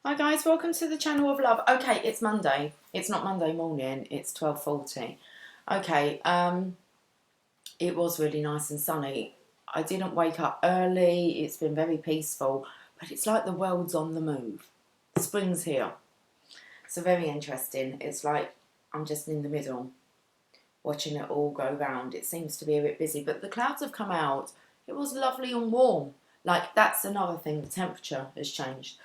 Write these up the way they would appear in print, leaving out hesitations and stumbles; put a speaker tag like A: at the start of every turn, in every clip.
A: Hi guys, welcome to the channel of love. Okay, it's Monday. It's not Monday morning, it's 12:40. Okay, it was really nice and sunny. I didn't wake up early, it's been very peaceful, but it's like the world's on the move. Spring's here. So very interesting. It's like I'm just in the middle, watching it all go round. It seems to be a bit busy, but the clouds have come out. It was lovely and warm. Like, that's another thing, the temperature has changed.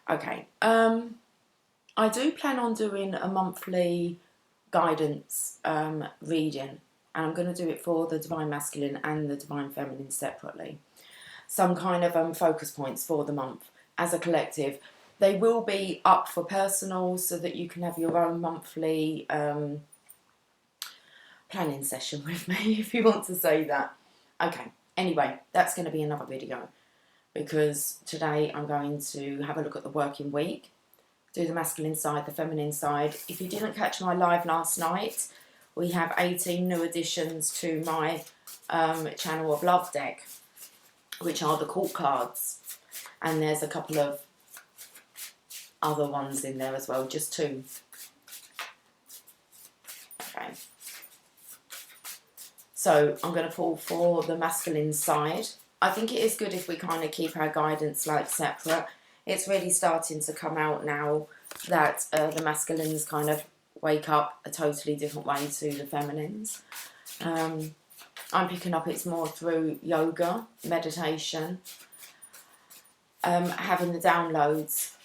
A: Okay, I do plan on doing a monthly guidance reading, and I'm going to do it for the Divine Masculine and the Divine Feminine separately. Some kind of focus points for the month as a collective. They will be up for personal so that you can have your own monthly planning session with me, if you want to say that. Okay, anyway, that's going to be another video, because today I'm going to have a look at the working week, do the masculine side, the feminine side. If you didn't catch my live last night, we have 18 new additions to my channel of love deck, which are the court cards, and there's a couple of other ones in there as well, just two. Okay, so I'm going to pull for the masculine side. I think it is good if we kind of keep our guidance like separate. It's really starting to come out now that the masculines kind of wake up a totally different way to the feminines. I'm picking up it's more through yoga, meditation, having the downloads,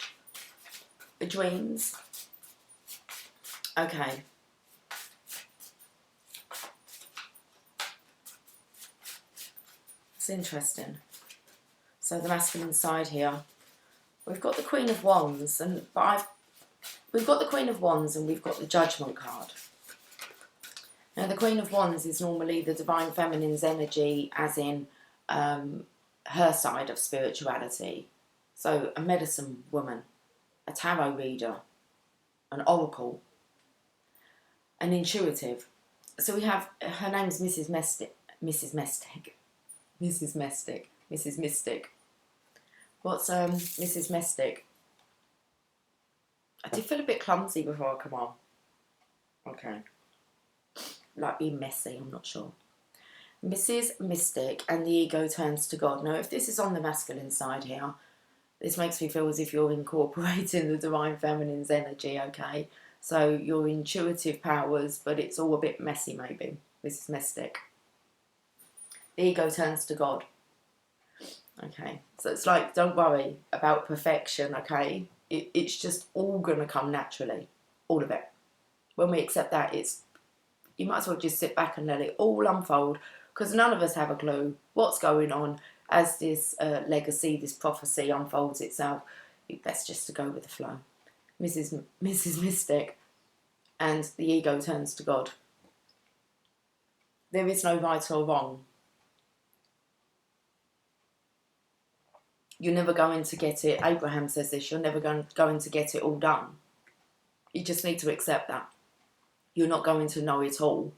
A: the dreams. Okay. It's interesting. So the masculine side here. We've got the Queen of Wands, we've got the Queen of Wands and we've got the Judgment card. Now the Queen of Wands is normally the Divine Feminine's energy, as in her side of spirituality. So a medicine woman, a tarot reader, an oracle, an intuitive. So we have, her name's Mrs. Mystic. What's Mrs. Mystic? I did feel a bit clumsy before I come on. Okay. Like being messy, I'm not sure. Mrs. Mystic and the ego turns to God. Now, if this is on the masculine side here, this makes me feel as if you're incorporating the Divine Feminine's energy, okay? So your intuitive powers, but it's all a bit messy maybe. Mrs. Mystic. The ego turns to God. Okay, so it's like, don't worry about perfection, okay? It's just all going to come naturally, all of it. When we accept that, you might as well just sit back and let it all unfold, because none of us have a clue what's going on as this legacy, this prophecy unfolds itself. Best just to go with the flow. Mrs. Mystic and the ego turns to God. There is no right or wrong. You're never going to get it. Abraham says this. You're never going to get it all done. You just need to accept that. You're not going to know it all.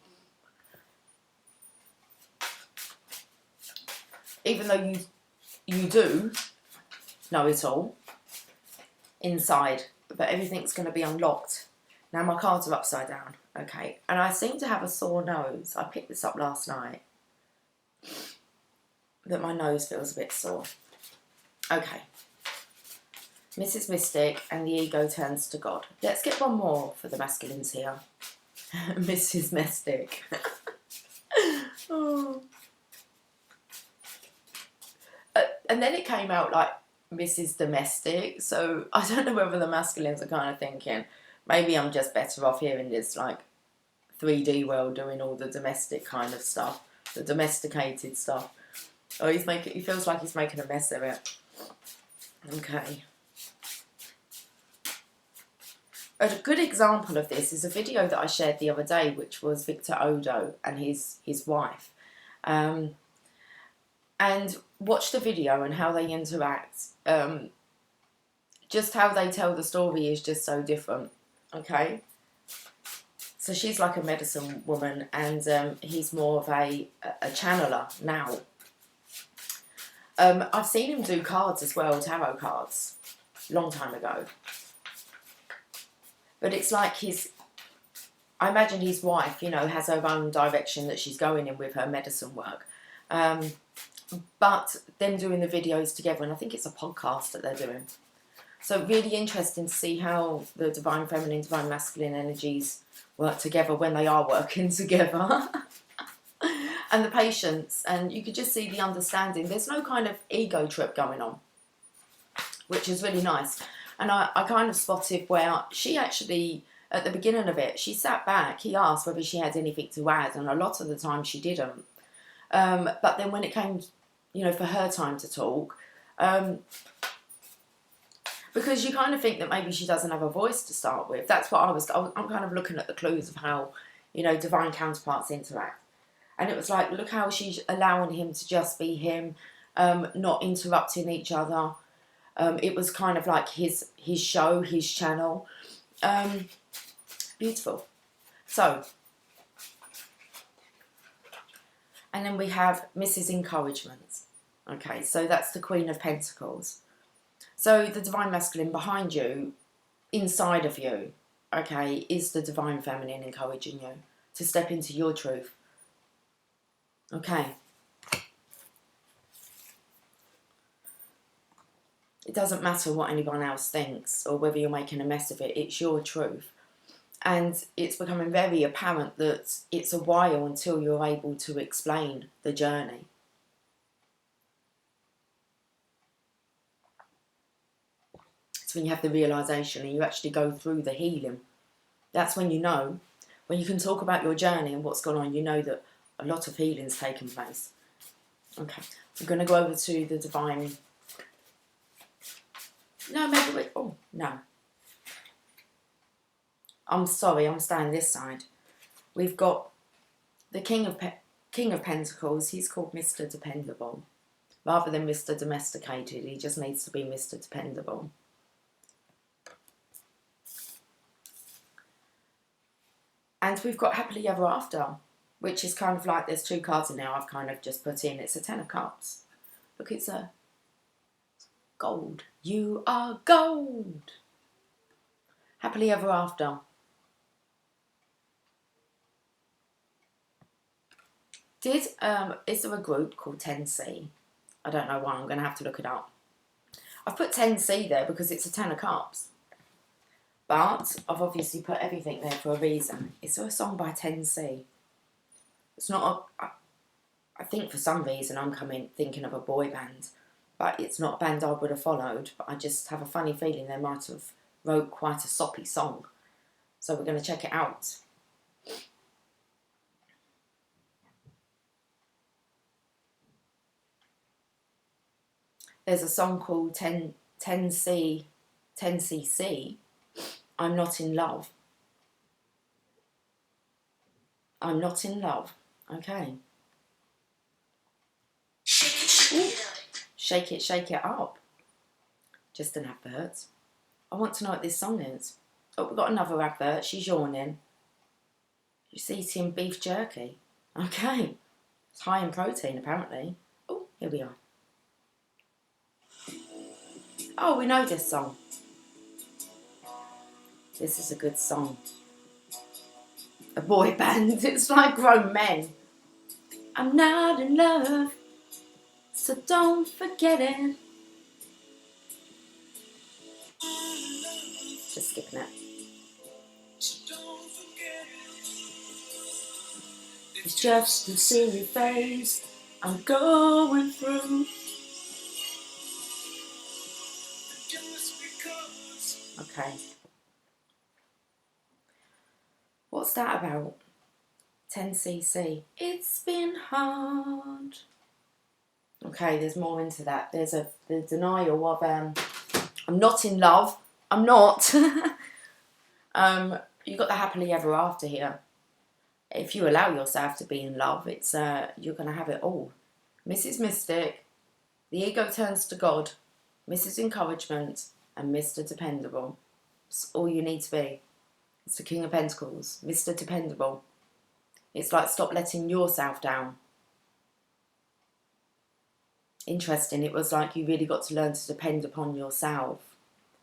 A: Even though you do know it all inside, but everything's going to be unlocked. Now my cards are upside down. Okay. And I seem to have a sore nose. I picked this up last night. That my nose feels a bit sore. Okay, Mrs. Mystic and the ego turns to God. Let's get one more for the masculines here. Mrs. Mystic. Oh. And then it came out like Mrs. Domestic, so I don't know whether the masculines are kind of thinking, maybe I'm just better off here in this like 3D world doing all the domestic kind of stuff, the domesticated stuff. Oh, he feels like he's making a mess of it. Okay. A good example of this is a video that I shared the other day, which was Victor Odo and his wife. And watch the video and how they interact. Just how they tell the story is just so different. Okay. So she's like a medicine woman and he's more of a channeler now. I've seen him do cards as well, tarot cards. long time ago. But it's like I imagine his wife, you know, has her own direction that she's going in with her medicine work. But them doing the videos together, and I think it's a podcast that they're doing. So really interesting to see how the divine feminine, divine masculine energies work together when they are working together. And the patience, and you could just see the understanding. There's no kind of ego trip going on, which is really nice. And I kind of spotted where she actually, at the beginning of it, she sat back. He asked whether she had anything to add, and a lot of the time she didn't. But then when it came, you know, for her time to talk, because you kind of think that maybe she doesn't have a voice to start with. That's what I'm kind of looking at the clues of how, you know, divine counterparts interact. And it was like, look how she's allowing him to just be him, not interrupting each other. It was kind of like his show, his channel. Beautiful. So, and then we have Mrs. Encouragement. Okay, so that's the Queen of Pentacles. So the divine masculine behind you, inside of you, okay, is the divine feminine encouraging you to step into your truth. Okay. It doesn't matter what anyone else thinks or whether you're making a mess of it. It's your truth. And it's becoming very apparent that it's a while until you're able to explain the journey. It's when you have the realisation and you actually go through the healing. That's when you know, when you can talk about your journey and what's gone on, you know that a lot of healing's taken place. Okay, I'm going to go over to the divine. No, maybe wait. Oh, no. I'm sorry, I'm staying this side. We've got the King of Pentacles. He's called Mr. Dependable. Rather than Mr. Domesticated, he just needs to be Mr. Dependable. And we've got Happily Ever After, which is kind of like, there's two cards in there I've kind of just put in. It's a Ten of Cups. Look, it's a gold. You are gold. Happily Ever After. Is there a group called 10C? I don't know why, I'm going to have to look it up. I've put 10C there because it's a Ten of Cups. But I've obviously put everything there for a reason. Is there a song by 10C? It's not I think for some reason I'm thinking of a boy band. But it's not a band I would have followed. But I just have a funny feeling they might have wrote quite a soppy song. So we're going to check it out. There's a song called 10cc. I'm not in love. I'm not in love. Okay. Ooh. Shake it up. Just an advert. I want to know what this song is. Oh, we've got another advert. She's yawning. She's eating beef jerky. Okay. It's high in protein, apparently. Oh, here we are. Oh, we know this song. This is a good song. A boy band. It's like grown men. I'm not in love, so don't forget it. Just skipping it. It's just a silly phase I'm going through. Okay. What's that about? 10cc. It's been hard. Okay, there's more into that. There's the denial of I'm not in love. I'm not. You got the happily ever after here. If you allow yourself to be in love, it's you're gonna have it all. Mrs. Mystic, the ego turns to God, Mrs. Encouragement, and Mr. Dependable. It's all you need to be. It's the King of Pentacles, Mr. Dependable. It's like, stop letting yourself down. Interesting, it was like you really got to learn to depend upon yourself.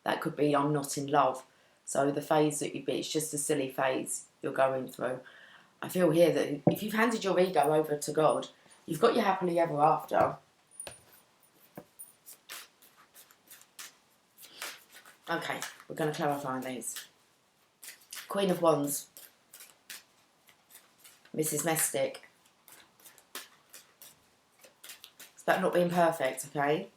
A: That could be I'm not in love. So the phase that you'd be, it's just a silly phase you're going through. I feel here that if you've handed your ego over to God, you've got your happily ever after. Okay, we're going to clarify these. Queen of Wands, Mrs. Mystic. It's about not being perfect, okay?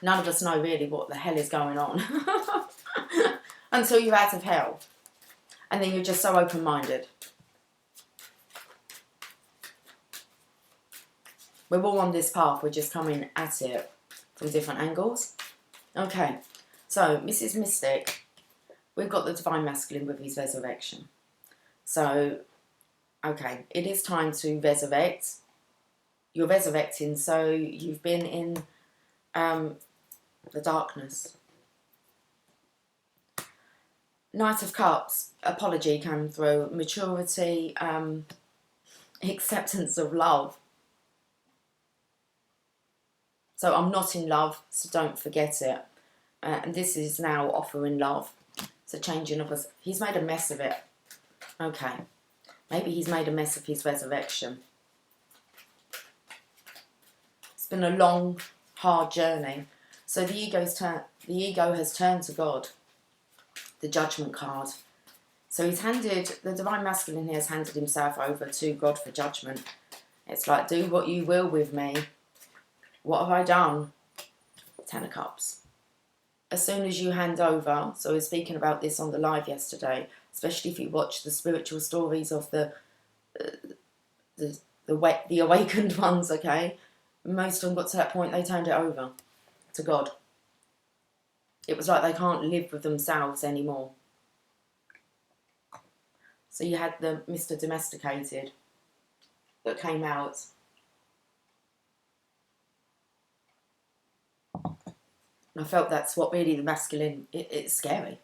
A: None of us know really what the hell is going on until you're out of hell. And then you're just so open-minded. We're all on this path. We're just coming at it from different angles. Okay, so Mrs. Mystic, we've got the Divine Masculine with his resurrection. So, okay, it is time to resurrect. You're resurrecting, so you've been in the darkness. Knight of Cups, apology came through, maturity, acceptance of love. So I'm not in love, so don't forget it. And this is now offering love. So changing of us. He's made a mess of it. Okay. Maybe he's made a mess of his resurrection. It's been a long, hard journey. So the ego has turned to God. The Judgment card. So the Divine Masculine here has handed himself over to God for judgment. It's like, do what you will with me. What have I done? Ten of Cups. As soon as you hand over, so we were speaking about this on the live yesterday, especially if you watch the spiritual stories of the awakened ones, okay? Most of them got to that point, they turned it over to God. It was like they can't live with themselves anymore. So you had the Mr. Domesticated that came out. And I felt that's what really the masculine, it's scary.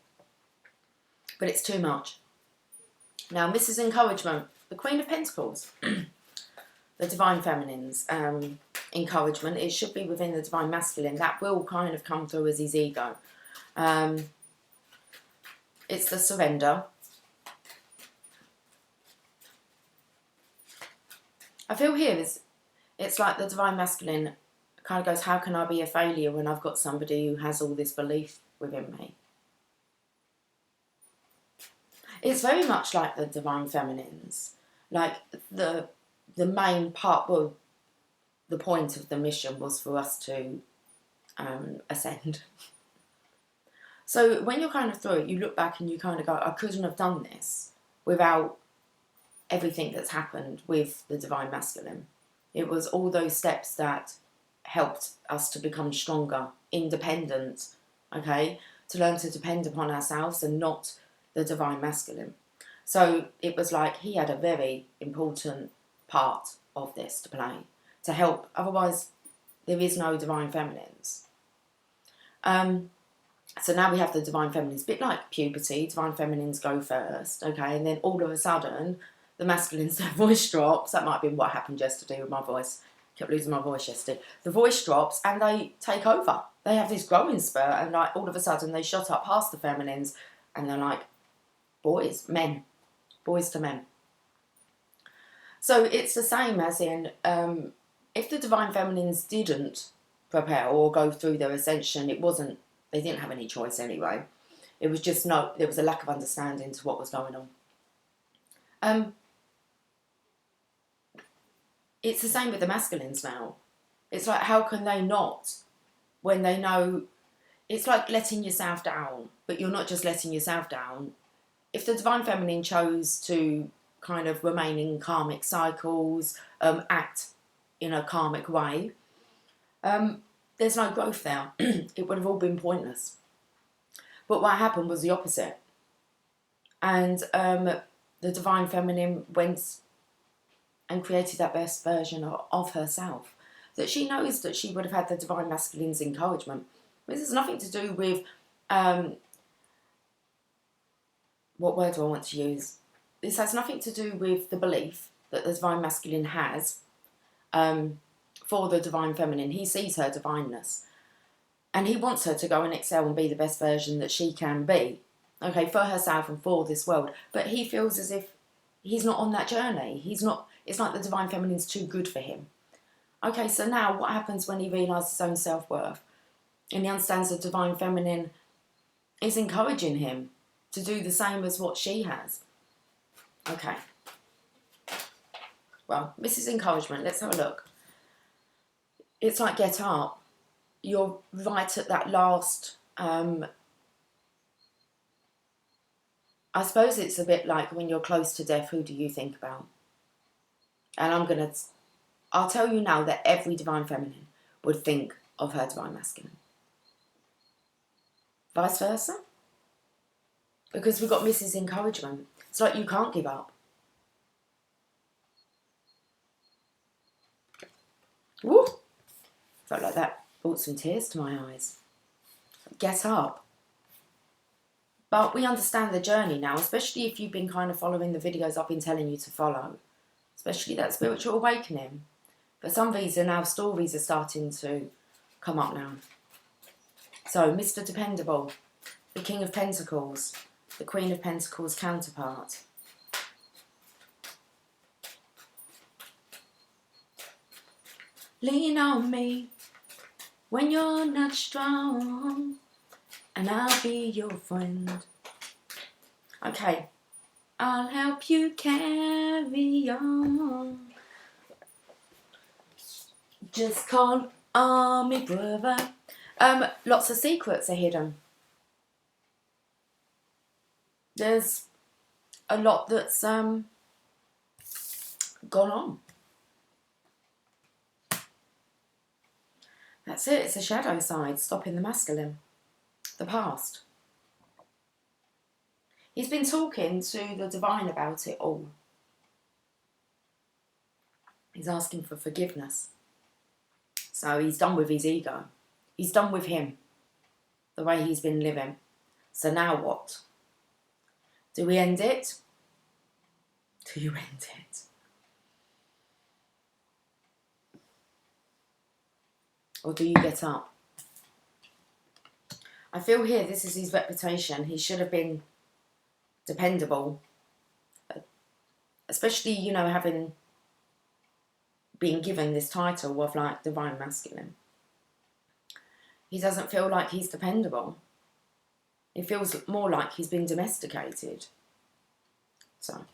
A: But it's too much. Now, Mrs. Encouragement, the Queen of Pentacles. The Divine Feminine's encouragement. It should be within the Divine Masculine. That will kind of come through as his ego. It's the surrender. I feel here it's like the Divine Masculine kind of goes, how can I be a failure when I've got somebody who has all this belief within me? It's very much like the Divine Feminines. Like the main part, well, the point of the mission was for us to ascend. So when you're kind of through it, you look back and you kind of go, I couldn't have done this without everything that's happened with the Divine Masculine. It was all those steps that helped us to become stronger, independent, okay? To learn to depend upon ourselves and not the Divine Masculine. So it was like he had a very important part of this to play, to help. Otherwise, there is no Divine Feminines. So now we have the Divine Feminines, a bit like puberty. Divine Feminines go first, okay? And then all of a sudden, the masculines, their voice drops. That might have been what happened yesterday with my voice. Kept losing my voice yesterday. The voice drops and they take over. They have this growing spurt and like all of a sudden they shot up past the feminines and they're like boys to men. So it's the same as in if the Divine Feminines didn't propel or go through their ascension, they didn't have any choice anyway. It was just there was a lack of understanding to what was going on. It's the same with the masculines now. It's like, how can they not when they know? It's like letting yourself down, but you're not just letting yourself down. If the Divine Feminine chose to kind of remain in karmic cycles, act in a karmic way, there's no growth there. It would have all been pointless. But what happened was the opposite. And the Divine Feminine went and created that best version of herself. That she knows that she would have had the Divine Masculine's encouragement. This has nothing to do with, what word do I want to use? This has nothing to do with the belief that the Divine Masculine has for the Divine Feminine. He sees her divineness. And he wants her to go and excel and be the best version that she can be. Okay, for herself and for this world. But he feels as if he's not on that journey. He's not, it's like the divine feminine's too good for him. Okay, so now what happens when he realises his own self-worth? And he understands the divine feminine is encouraging him to do the same as what she has. Okay. Well, this is encouragement. Let's have a look. It's like get up. You're right at that last... I suppose it's a bit like when you're close to death, who do you think about? And I'll tell you now that every divine feminine would think of her divine masculine. Vice versa. Because we've got Mrs. Encouragement. It's like you can't give up. Woo! Felt like that brought some tears to my eyes. Get up. But we understand the journey now, especially if you've been kind of following the videos I've been telling you to follow. Especially that spiritual awakening. For some reason, our stories are starting to come up now. So, Mr. Dependable, the King of Pentacles, the Queen of Pentacles counterpart. Lean on me when you're not strong, and I'll be your friend. Okay, I'll help you carry on. Just call on me, brother. Lots of secrets are hidden. There's a lot that's gone on. That's it. It's the shadow side, stopping the masculine, the past. He's been talking to the divine about it all. He's asking for forgiveness. So he's done with his ego. He's done with him, the way he's been living. So now what? Do we end it? Do you end it? Or do you get up? I feel here this is his reputation. He should have been dependable. Especially, you know, having been given this title of like divine masculine. He doesn't feel like he's dependable. It feels more like he's been domesticated. So,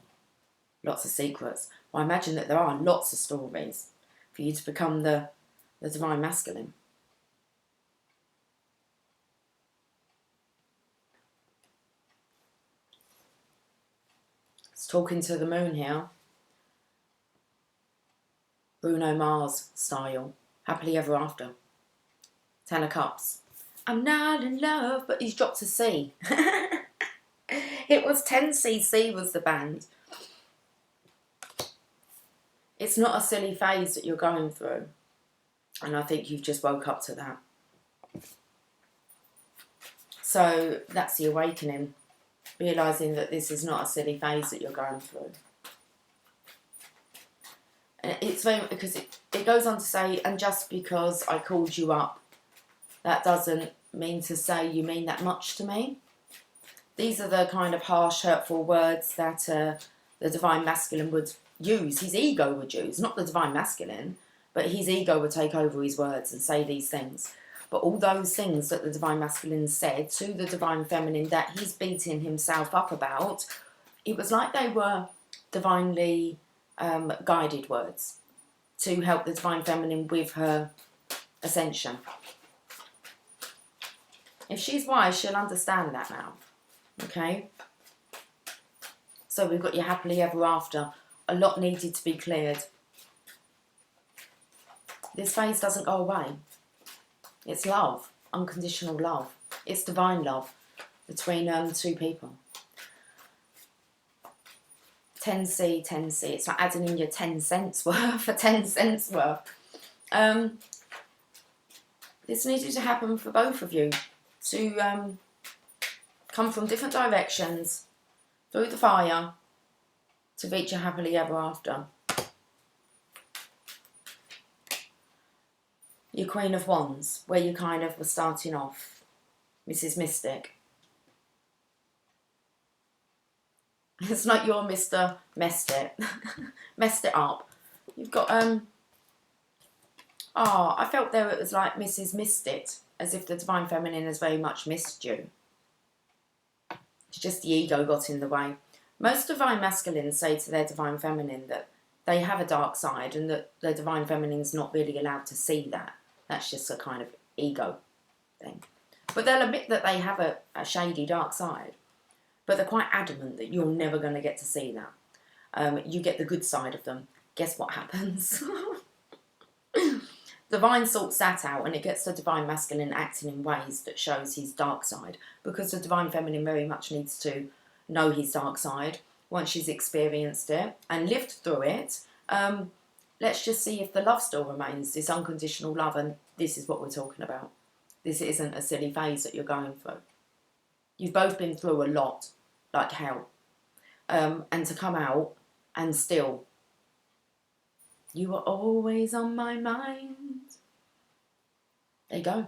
A: lots of secrets. Well, I imagine that there are lots of stories for you to become the divine masculine. It's talking to the moon here. Bruno Mars style. Happily ever after. 10 of Cups. I'm not in love, but he's dropped a C. It was 10cc was the band. It's not a silly phase that you're going through. And I think you've just woke up to that. So that's the awakening. Realising that this is not a silly phase that you're going through. And it's very, because it goes on to say, and just because I called you up, that doesn't mean to say you mean that much to me. These are the kind of harsh, hurtful words that the divine masculine would use. His ego would use, not the divine masculine, but his ego would take over his words and say these things. But all those things that the divine masculine said to the divine feminine that he's beating himself up about, it was like they were divinely guided words to help the divine feminine with her ascension. If she's wise, she'll understand that now. Okay? So we've got your happily ever after. A lot needed to be cleared. This phase doesn't go away. It's love. Unconditional love. It's divine love between two people. 10C, 10C. It's like adding in your 10 cents worth for 10 cents worth. This needed to happen for both of you. To come from different directions, through the fire, to reach a happily ever after. your Queen of Wands, where you kind of were starting off, Mrs. Mystic. It's like you're Mr. Messed It. Messed it up. You've got, I felt there it was like Mrs. Missed It, as if the Divine Feminine has very much missed you. It's just the ego got in the way. Most Divine Masculines say to their Divine Feminine that they have a dark side and that the Divine Feminine's not really allowed to see that. That's just a kind of ego thing. But they'll admit that they have a shady dark side. But they're quite adamant that you're never going to get to see that. You get the good side of them. Guess what happens? Divine sorts that out, and it gets the Divine Masculine acting in ways that shows his dark side, because the Divine Feminine very much needs to know his dark side once she's experienced it and lived through it. Let's just see if the love still remains, this unconditional love, and this is what we're talking about. This isn't a silly phase that you're going through. You've both been through a lot, like hell, and to come out and still, you were always on my mind. There you go.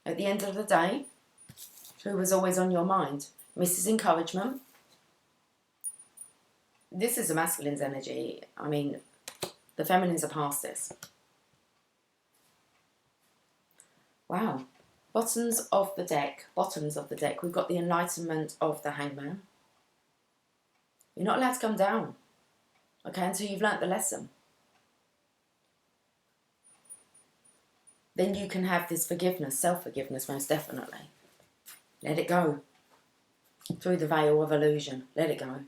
A: At the end of the day, who was always on your mind? Mrs. Encouragement. This is a masculine's energy. I mean, the feminines are past this. Wow. Bottoms of the deck. We've got the Enlightenment of the Hangman. You're not allowed to come down, okay, until you've learnt the lesson. Then you can have this forgiveness, self-forgiveness, most definitely. Let it go. Through the veil of illusion. Let it go.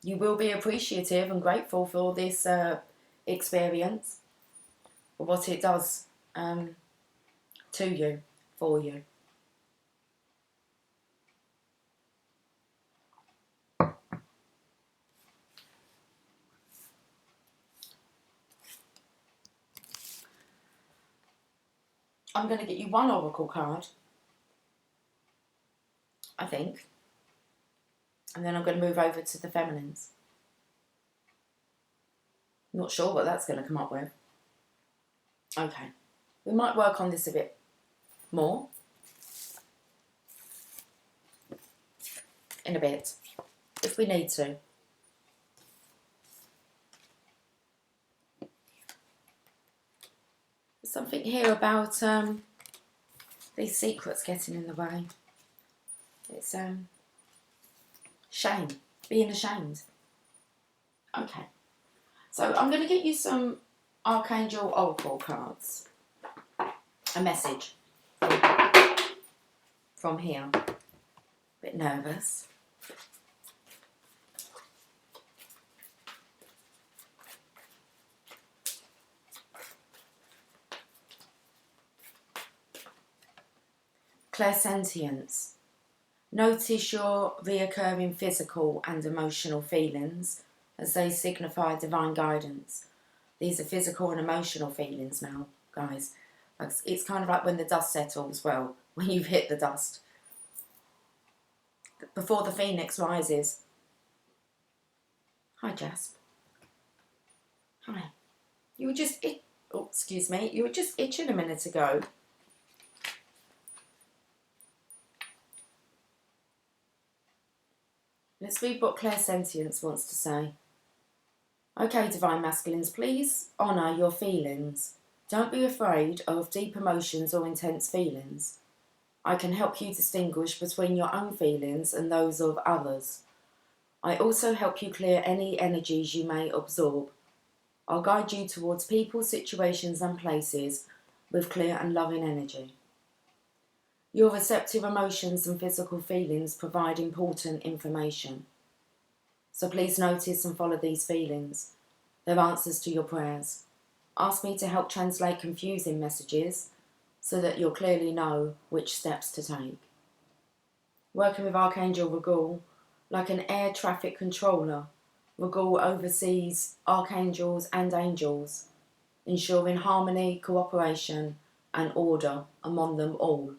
A: You will be appreciative and grateful for this experience, for what it does to you, for you. I'm going to get you one oracle card, I think, and then I'm going to move over to the feminines. Not sure what that's going to come up with. Okay, we might work on this a bit more in a bit, if we need to. Something here about these secrets getting in the way. It's shame, being ashamed. Okay, so I'm going to get you some Archangel Oracle cards. A message from here. A bit nervous. Clairsentience. Notice your reoccurring physical and emotional feelings as they signify divine guidance. These are physical and emotional feelings now, guys. It's kind of like when the dust settles, well, when you've hit the dust. Before the phoenix rises. Hi, Jasp. Hi. You were just you were just itching a minute ago. Let's read what Clairsentience wants to say. Okay, Divine Masculines, please honour your feelings. Don't be afraid of deep emotions or intense feelings. I can help you distinguish between your own feelings and those of others. I also help you clear any energies you may absorb. I'll guide you towards people, situations and places with clear and loving energy. Your receptive emotions and physical feelings provide important information. So please notice and follow these feelings. They're answers to your prayers. Ask me to help translate confusing messages so that you'll clearly know which steps to take. Working with Archangel Regul, like an air traffic controller, Regul oversees archangels and angels, ensuring harmony, cooperation and order among them all.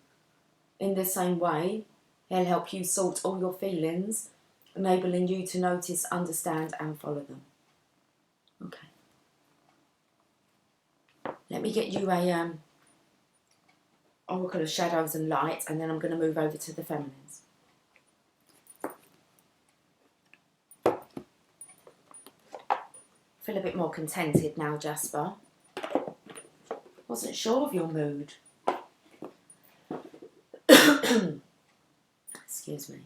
A: In the same way, he'll help you sort all your feelings, enabling you to notice, understand and follow them. Okay. Let me get you a Oracle of Shadows and Light, and then I'm going to move over to the feminines. Feel a bit more contented now, Jasper. Wasn't sure of your mood. Excuse me.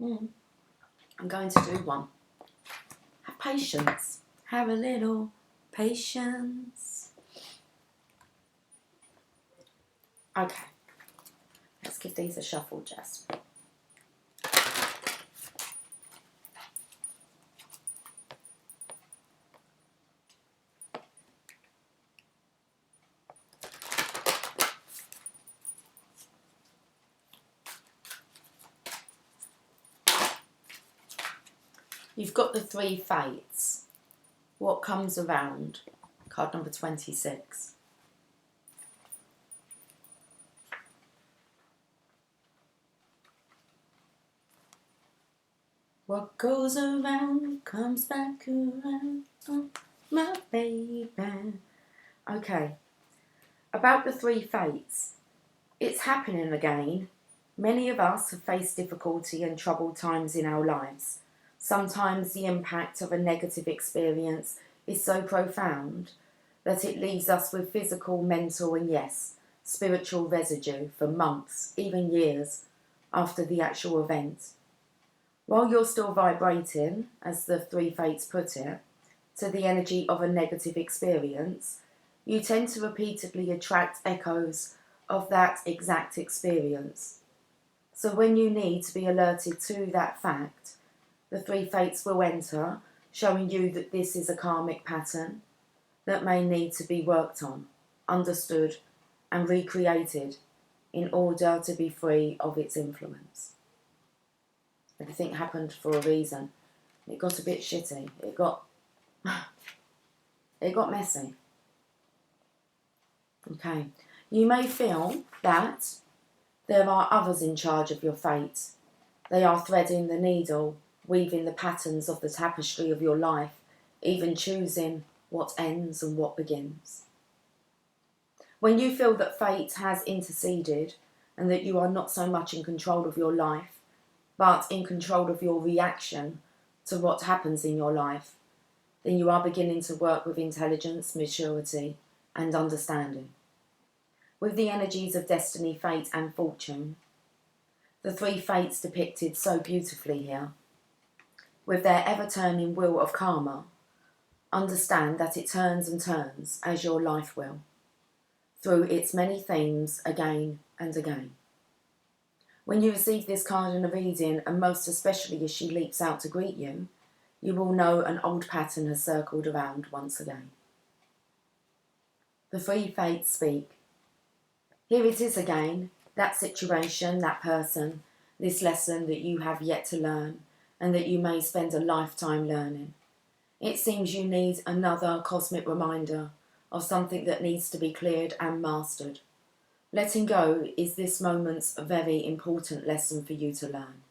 A: I'm going to do one. Have patience. Have a little patience. Okay. Let's give these a shuffle, Jasper. You've got the 3 fates. What comes around? Card number 26. What goes around comes back around, oh, my baby. Okay. About the 3 fates. It's happening again. Many of us have faced difficulty and troubled times in our lives. Sometimes the impact of a negative experience is so profound that it leaves us with physical, mental and, yes, spiritual residue for months, even years, after the actual event. While you're still vibrating, as the 3 fates put it, to the energy of a negative experience, you tend to repeatedly attract echoes of that exact experience. So when you need to be alerted to that fact, the 3 fates will enter, showing you that this is a karmic pattern that may need to be worked on, understood and recreated in order to be free of its influence. Everything happened for a reason. It got a bit shitty. It got messy. Okay. You may feel that there are others in charge of your fate. They are threading the needle, weaving the patterns of the tapestry of your life, even choosing what ends and what begins. When you feel that fate has interceded and that you are not so much in control of your life, but in control of your reaction to what happens in your life, then you are beginning to work with intelligence, maturity, and understanding. With the energies of destiny, fate, and fortune, the 3 fates depicted so beautifully here, with their ever-turning wheel of karma, understand that it turns and turns as your life will, through its many themes again and again. When you receive this card in a reading, and most especially as she leaps out to greet you, you will know an old pattern has circled around once again. The 3 fates speak. Here it is again, that situation, that person, this lesson that you have yet to learn, and that you may spend a lifetime learning. It seems you need another cosmic reminder of something that needs to be cleared and mastered. Letting go is this moment's very important lesson for you to learn.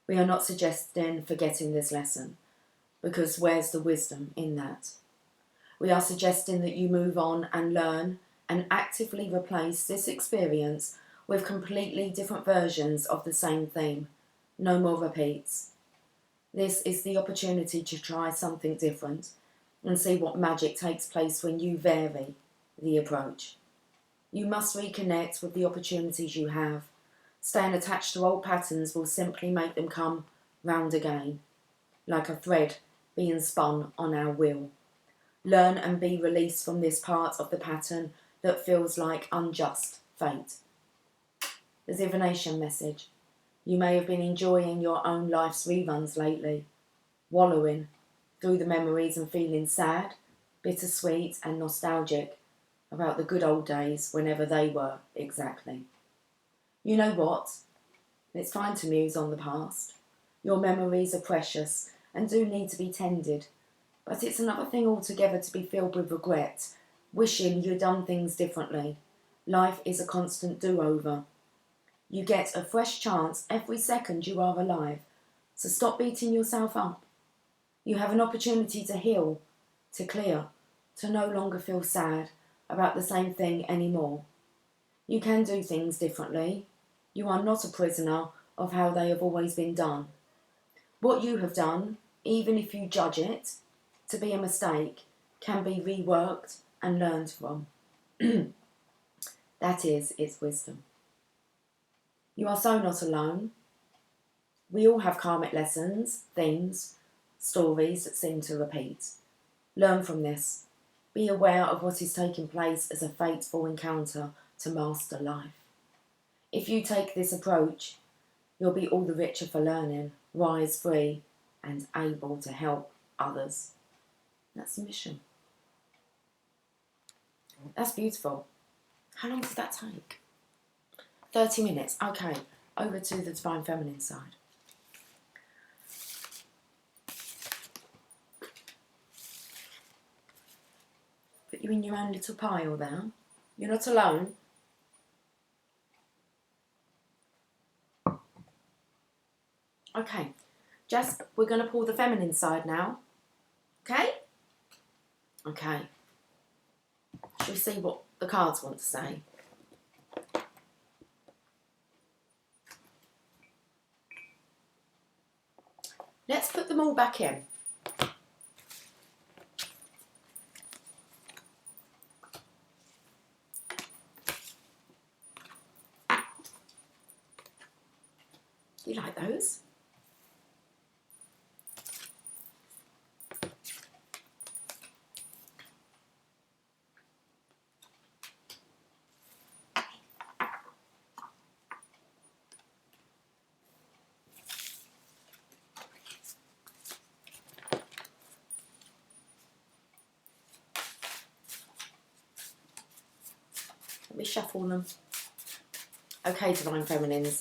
A: We are not suggesting forgetting this lesson, because where's the wisdom in that? We are suggesting that you move on and learn and actively replace this experience with completely different versions of the same theme. No more repeats. This is the opportunity to try something different and see what magic takes place when you vary the approach. You must reconnect with the opportunities you have. Staying attached to old patterns will simply make them come round again, like a thread being spun on our wheel. Learn and be released from this part of the pattern that feels like unjust fate. The divination message. You may have been enjoying your own life's reruns lately, wallowing through the memories and feeling sad, bittersweet and nostalgic about the good old days whenever they were exactly. You know what? It's fine to muse on the past. Your memories are precious and do need to be tended, but it's another thing altogether to be filled with regret, wishing you'd done things differently. Life is a constant do-over. You get a fresh chance every second you are alive, So stop beating yourself up. You have an opportunity to heal, to clear, to no longer feel sad about the same thing anymore. You can do things differently. You are not a prisoner of how they have always been done. What you have done, even if you judge it to be a mistake, can be reworked and learned from. That is its wisdom. You are so not alone. We all have karmic lessons, themes, stories that seem to repeat. Learn from this. Be aware of what is taking place as a fateful encounter to master life. If you take this approach, you'll be all the richer for learning, rise free, and able to help others. That's the mission. That's beautiful. How long does that take? 30 minutes. Okay, over to the Divine Feminine side. Put you in your own little pile there. You're not alone. Okay, Jess, we're going to pull the feminine side now. Okay? Okay. Shall we see what the cards want to say? Let's put them all back in. You like those? Let me shuffle them. Okay, Divine Feminines.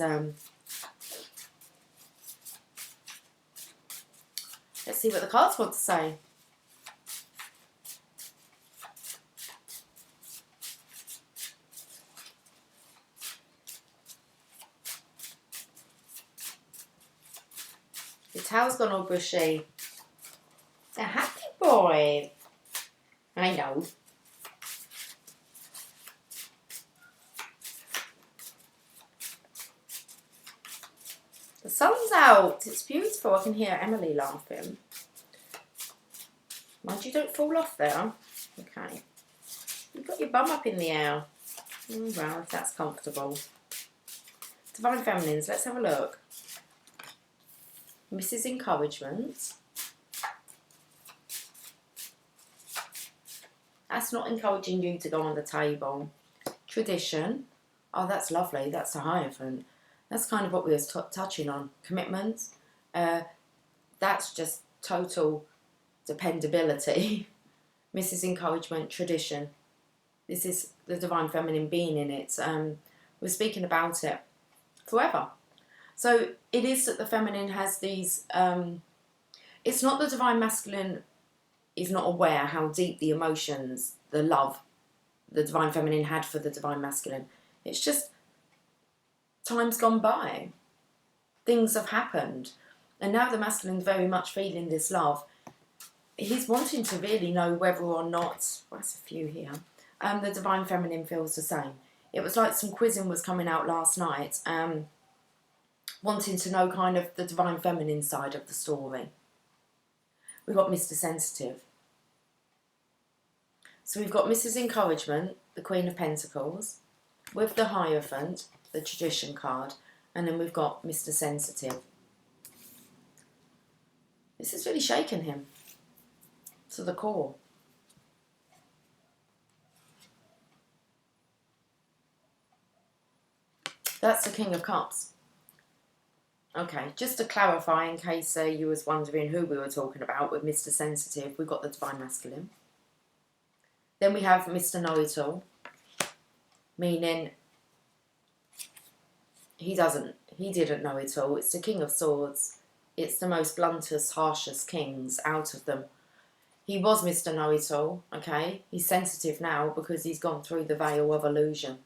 A: Let's see what the cards want to say. Your towel's gone all bushy. A happy boy. I know. The sun's out. It's beautiful. I can hear Emily laughing. Mind you don't fall off there. Okay. You've got your bum up in the air. Well, if that's comfortable. Divine Feminines, let's have a look. Mrs. Encouragement. That's not encouraging you to go on the table. Tradition. Oh, that's lovely. That's a Hierophant. That's kind of what we were touching on. Commitment. That's just total dependability. Mrs. Encouragement, tradition. This is the Divine Feminine being in it. We're speaking about it forever. So it is that the feminine has these... it's not the Divine Masculine is not aware how deep the emotions, the love, the Divine Feminine had for the Divine Masculine. It's just time's gone by. Things have happened. And now the masculine's very much feeling this love. He's wanting to really know whether or not, well, that's a few here, the Divine Feminine feels the same. It was like some quizzing was coming out last night, wanting to know kind of the Divine Feminine side of the story. We've got Mr. Sensitive. So we've got Mrs. Encouragement, the Queen of Pentacles, with the Hierophant, the Tradition card, and then we've got Mr. Sensitive. This has really shaken him to the core. That's the King of Cups. Okay, just to clarify, in case you was wondering who we were talking about with Mr. Sensitive, we've got the Divine Masculine. Then we have Mr. Know-It-All, meaning he didn't know it all. It's the King of Swords. It's the most bluntest, harshest kings out of them. He was Mr. Know-It-All, okay? He's sensitive now because he's gone through the veil of illusion.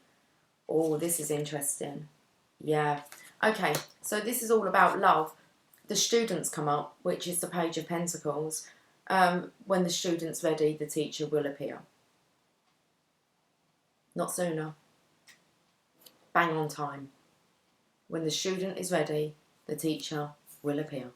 A: Oh, this is interesting. Yeah. Okay, so this is all about love. The students come up, which is the Page of Pentacles. When the student's ready, the teacher will appear. Not sooner. Bang on time. When the student is ready, the teacher will appear.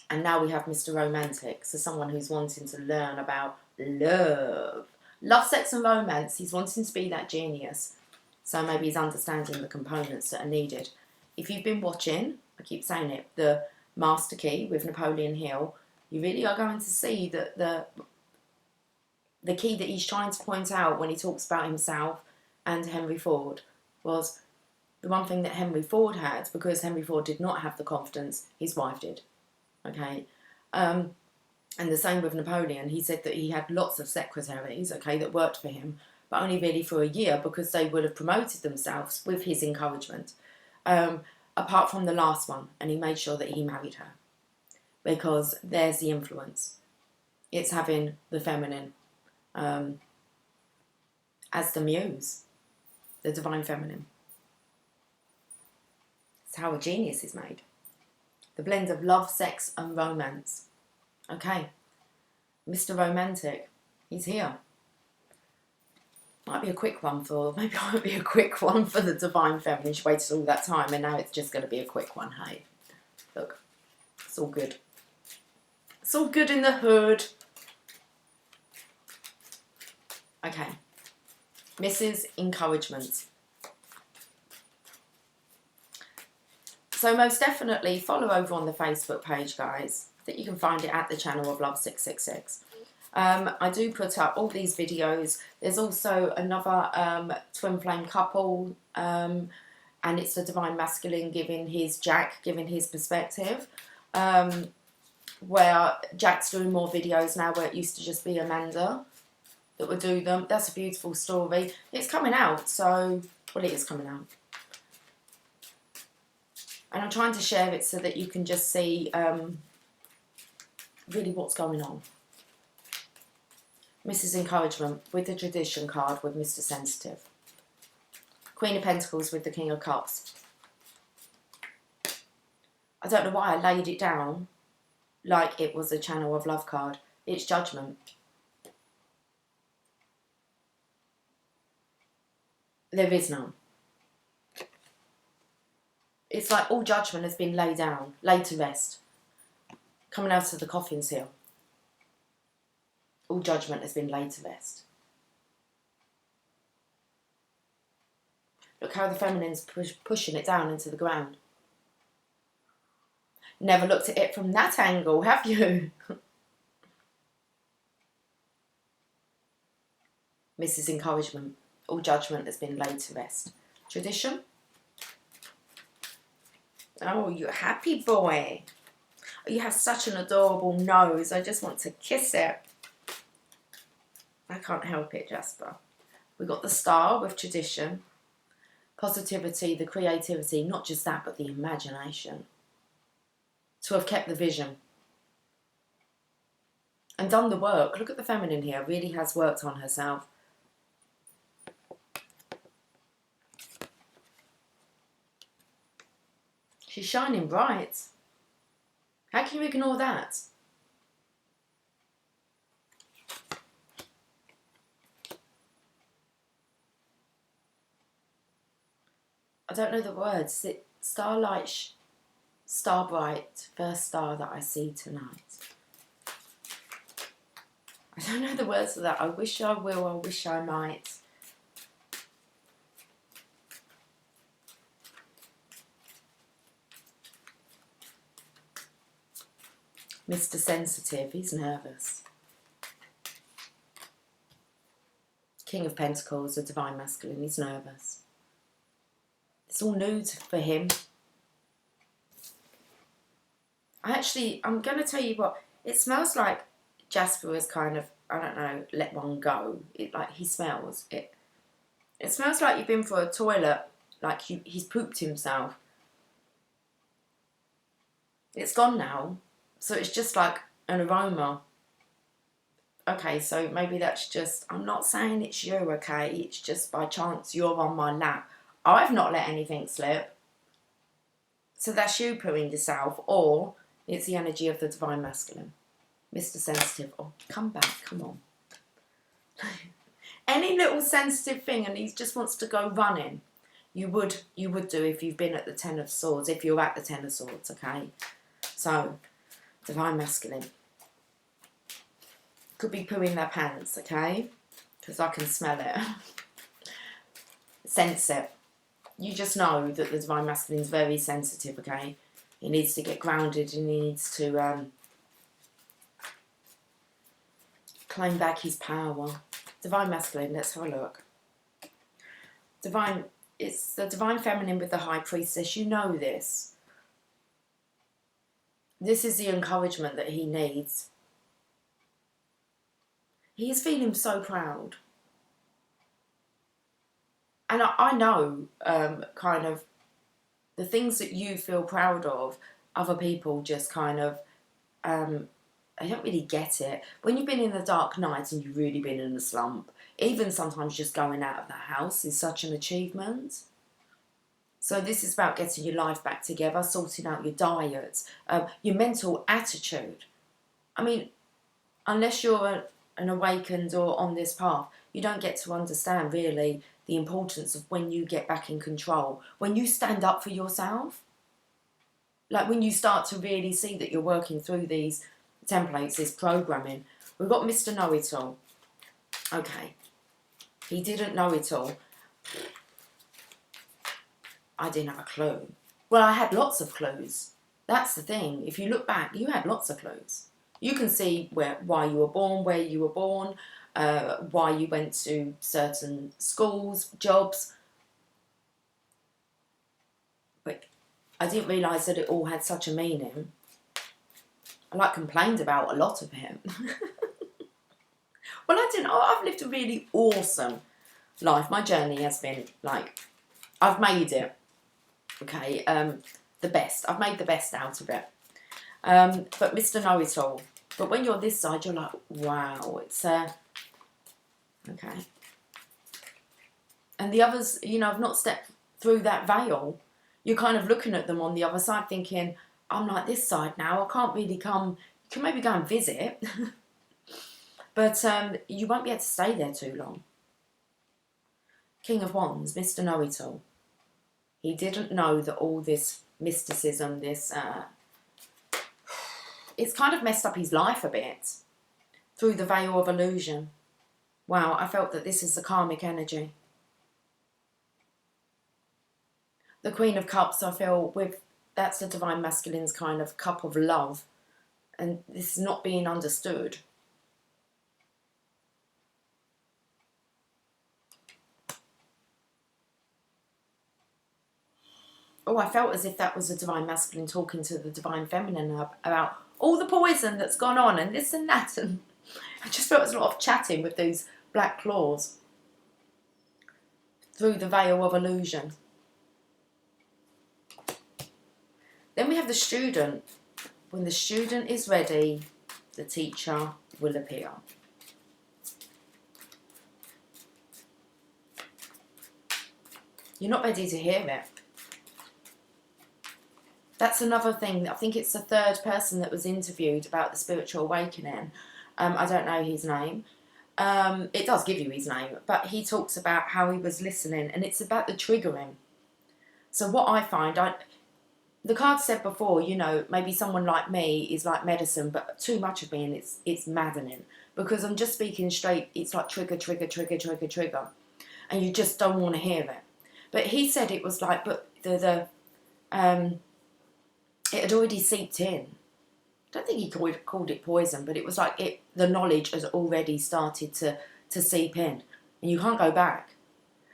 A: And now we have Mr. Romantic, so someone who's wanting to learn about love. Love, sex and romance. He's wanting to be that genius. So maybe he's understanding the components that are needed. If you've been watching, I keep saying it, the Master Key with Napoleon Hill, you really are going to see that the key that he's trying to point out when he talks about himself and Henry Ford was the one thing that Henry Ford had, because Henry Ford did not have the confidence, his wife did. Okay, and the same with Napoleon. He said that he had lots of secretaries, okay, that worked for him, but only really for a year because they would have promoted themselves with his encouragement. Apart from the last one, and he made sure that he married her, because there's the influence. It's having the feminine as the muse, the divine feminine. It's how a genius is made. The blend of love, sex and romance. Okay, Mr. Romantic, he's here. Might be a quick one for, maybe it won't be a quick one for the divine feminine. She waited all that time and now it's just going to be a quick one, hey. Look, it's all good. It's all good in the hood. Okay, Mrs. Encouragement. So most definitely follow over on the Facebook page, guys. I think you can find it at the channel of Love 666. I do put up all these videos. There's also another twin flame couple, and it's the divine masculine giving his perspective, where Jack's doing more videos now, where it used to just be Amanda that would do them. That's a beautiful story. It's coming out, so, well, it is coming out. And I'm trying to share it so that you can just see really what's going on. Mrs. Encouragement with the Tradition card with Mr. Sensitive. Queen of Pentacles with the King of Cups. I don't know why I laid it down like it was a Channel of Love card. It's Judgment. There is none. It's like all judgment has been laid down, laid to rest. Coming out of the coffins here. All judgment has been laid to rest. Look how the feminine's pushing it down into the ground. Never looked at it from that angle, have you? Mrs. Encouragement. All judgment has been laid to rest. Tradition. Oh, you happy boy. You have such an adorable nose. I just want to kiss it. I can't help it, Jasper. We got the Star with Tradition. Positivity, the creativity, not just that, but the imagination. To have kept the vision. And done the work. Look at the feminine here. Really has worked on herself. She's shining bright. How can you ignore that? I don't know the words. Is it starlight, star bright, first star that I see tonight? I don't know the words of that. I wish I will, I wish I might. Mr. Sensitive, he's nervous. King of Pentacles, the divine masculine, he's nervous. It's all new for him. I'm going to tell you what, it smells like Jasper has kind of, I don't know, let one go. He smells it. It smells like you've been for a toilet, like he's pooped himself. It's gone now. So it's just like an aroma. Okay, so maybe that's just, I'm not saying it's you, okay? It's just by chance you're on my lap. I've not let anything slip. So that's you pooing yourself, or it's the energy of the divine masculine. Mr. Sensitive. Oh, come back, come on. Any little sensitive thing and he just wants to go running, you would do if you've been at the Ten of Swords, if you're at the Ten of Swords, okay? So, divine masculine. Could be pooing their pants, okay? Because I can smell it. Sense it. You just know that the divine masculine is very sensitive, okay? He needs to get grounded and he needs to claim back his power. Divine masculine, let's have a look. Divine, it's the divine feminine with the high priestess. You know this. This is the encouragement that he needs. He is feeling so proud. And I know kind of the things that you feel proud of, other people just kind of, I don't really get it. When you've been in the dark night and you've really been in a slump, even sometimes just going out of the house is such an achievement. So this is about getting your life back together, sorting out your diet, your mental attitude. I mean, unless you're an awakened or on this path, you don't get to understand really the importance of when you get back in control, when you stand up for yourself. Like when you start to really see that you're working through these templates, this programming. We've got Mr. Know-It-All. Okay. He didn't know it all. I didn't have a clue. Well, I had lots of clues. That's the thing. If you look back, you had lots of clues. You can see why you were born, where you were born, why you went to certain schools, jobs. But I didn't realise that it all had such a meaning. I complained about a lot of him. Well, I didn't. I've lived a really awesome life. My journey has been I've made it. Okay, the best. I've made the best out of it. But Mr. Know-It-All. But when you're this side, you're like, wow, it's okay. And the others, I've not stepped through that veil. You're kind of looking at them on the other side thinking, I'm like this side now, I can't really come. You can maybe go and visit. But you won't be able to stay there too long. King of Wands, Mr. Know-It-All. He didn't know that all this mysticism, it's kind of messed up his life a bit. Through the veil of illusion. Wow, I felt that this is the karmic energy. The Queen of Cups, I feel, that's the divine masculine's kind of cup of love. And this is not being understood. Oh, I felt as if that was the divine masculine talking to the divine feminine about all the poison that's gone on and this and that. And I just felt there's a lot of chatting with these black claws through the veil of illusion. Then we have the student. When the student is ready, the teacher will appear. You're not ready to hear it. That's another thing. I think it's the third person that was interviewed about the spiritual awakening. I don't know his name. It does give you his name, but he talks about how he was listening, and it's about the triggering. So what I find, the card said before, maybe someone like me is like medicine, but too much of me, and it's maddening because I'm just speaking straight. It's like trigger, trigger, trigger, trigger, trigger, and you just don't want to hear it. But he said it was like, but it had already seeped in. I don't think he called it poison, but it was like the knowledge has already started to seep in, and you can't go back.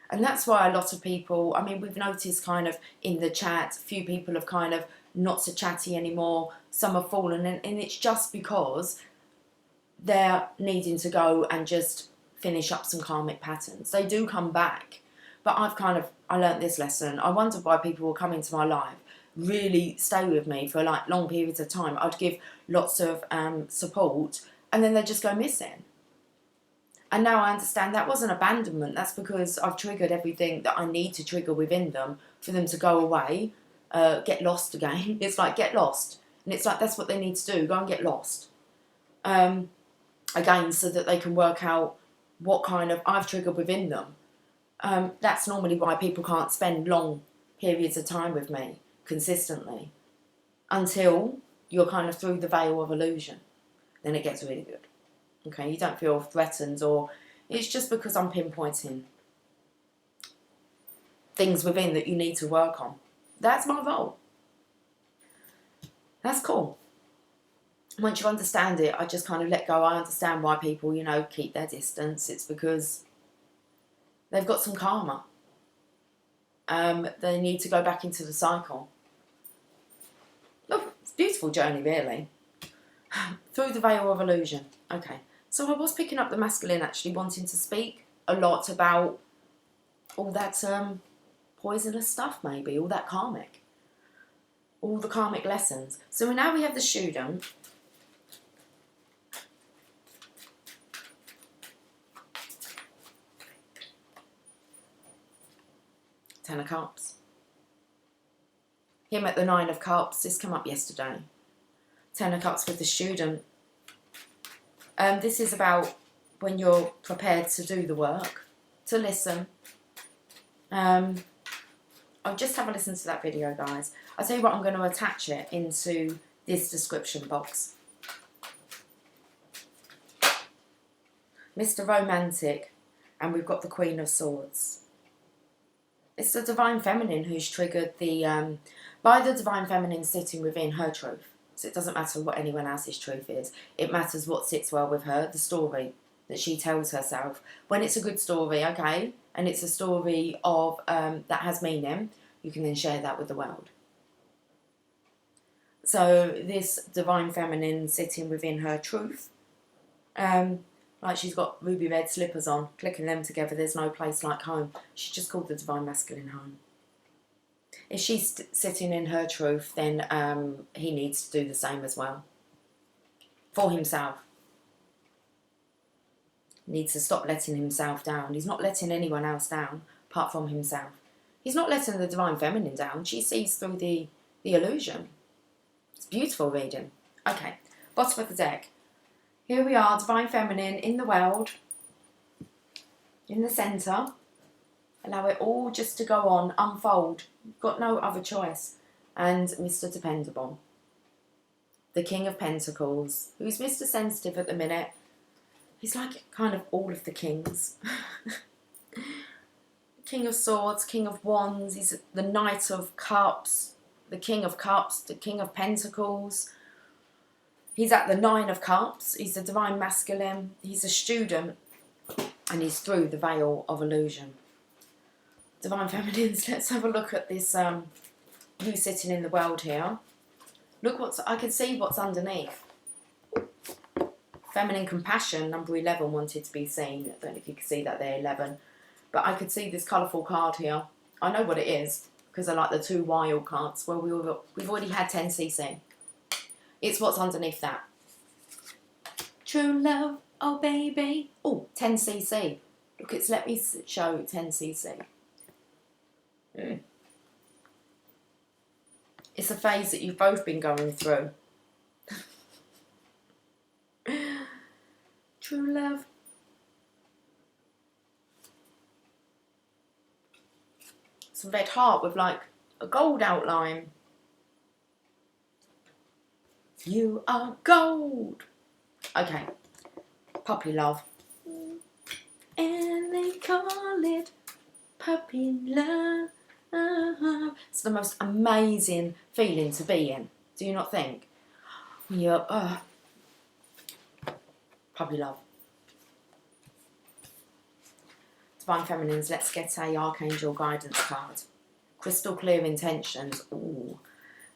A: And that's why a lot of people, we've noticed kind of in the chat, a few people have kind of not so chatty anymore, some have fallen, and it's just because they're needing to go and just finish up some karmic patterns. They do come back, but I learnt this lesson. I wondered why people were coming to my life, really stay with me for long periods of time. I'd give lots of support, and then they'd just go missing. And now I understand that wasn't abandonment. That's because I've triggered everything that I need to trigger within them for them to go away. get lost again. It's like, get lost. And it's like, that's what they need to do. Go and get lost. Again, so that they can work out what kind of I've triggered within them. That's normally why people can't spend long periods of time with me consistently until you're kind of through the veil of illusion. Then it gets really good. Okay, you don't feel threatened, or it's just because I'm pinpointing things within that you need to work on. That's my role. That's cool. Once you understand it, I just kind of let go. I understand why people, you know, keep their distance. It's because they've got some karma. They need to go back into the cycle. Oh, it's a beautiful journey, really. Through the veil of illusion. Okay. So I was picking up the masculine, actually wanting to speak a lot about all that poisonous stuff, maybe, all that karmic. All the karmic lessons. So now we have the student. 10 of Cups. Him at the 9 of Cups. This came up yesterday. 10 of Cups with the student. This is about when you're prepared to do the work, to listen. I'll just have a listen to that video, guys. I'll tell you what, I'm going to attach it into this description box. Mr. Romantic, and we've got the Queen of Swords. It's the Divine Feminine who's triggered the, by the Divine Feminine sitting within her truth. So it doesn't matter what anyone else's truth is. It matters what sits well with her, the story that she tells herself. When it's a good story, okay, and it's a story of that has meaning, you can then share that with the world. So this Divine Feminine sitting within her truth, like she's got ruby red slippers on, clicking them together, there's no place like home. She's just called the Divine Masculine home. If she's sitting in her truth, then he needs to do the same as well. For himself. He needs to stop letting himself down. He's not letting anyone else down, apart from himself. He's not letting the Divine Feminine down. She sees through the illusion. It's beautiful reading. Okay, bottom of the deck. Here we are, Divine Feminine in the world, in the centre. Allow it all just to go on, unfold. You've got no other choice. And Mr. Dependable. The King of Pentacles, who's Mr. Sensitive at the minute. He's like kind of all of the kings. King of Swords, King of Wands, he's the Knight of Cups, the King of Cups, the King of Pentacles. He's at the 9 of Cups, he's the Divine Masculine, he's a student, and he's through the veil of illusion. Divine Feminines, let's have a look at this, who's sitting in the world here. Look I can see what's underneath. Feminine Compassion, number 11, wanted to be seen. I don't know if you can see that there, 11. But I could see this colourful card here. I know what it is, because I like the 2 wild cards. Well, we've already had 10cc. It's what's underneath that. True love, oh baby. Oh, 10cc. Look, let me show 10cc. It's a phase that you've both been going through. True love. It's a red heart with like a gold outline. You are gold. Okay. Puppy love. And they call it puppy love. It's the most amazing feeling to be in. Do you not think? When you're, puppy love. Divine Feminines, let's get a Archangel Guidance card. Crystal Clear Intentions. Ooh.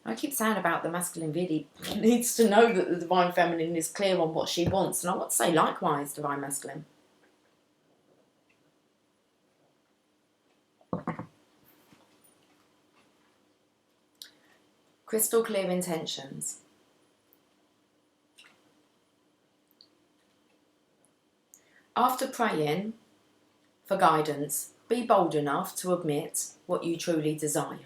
A: I keep saying about the masculine really needs to know that the Divine Feminine is clear on what she wants. And I want to say likewise, Divine Masculine. Crystal Clear Intentions. After praying for guidance, be bold enough to admit what you truly desire.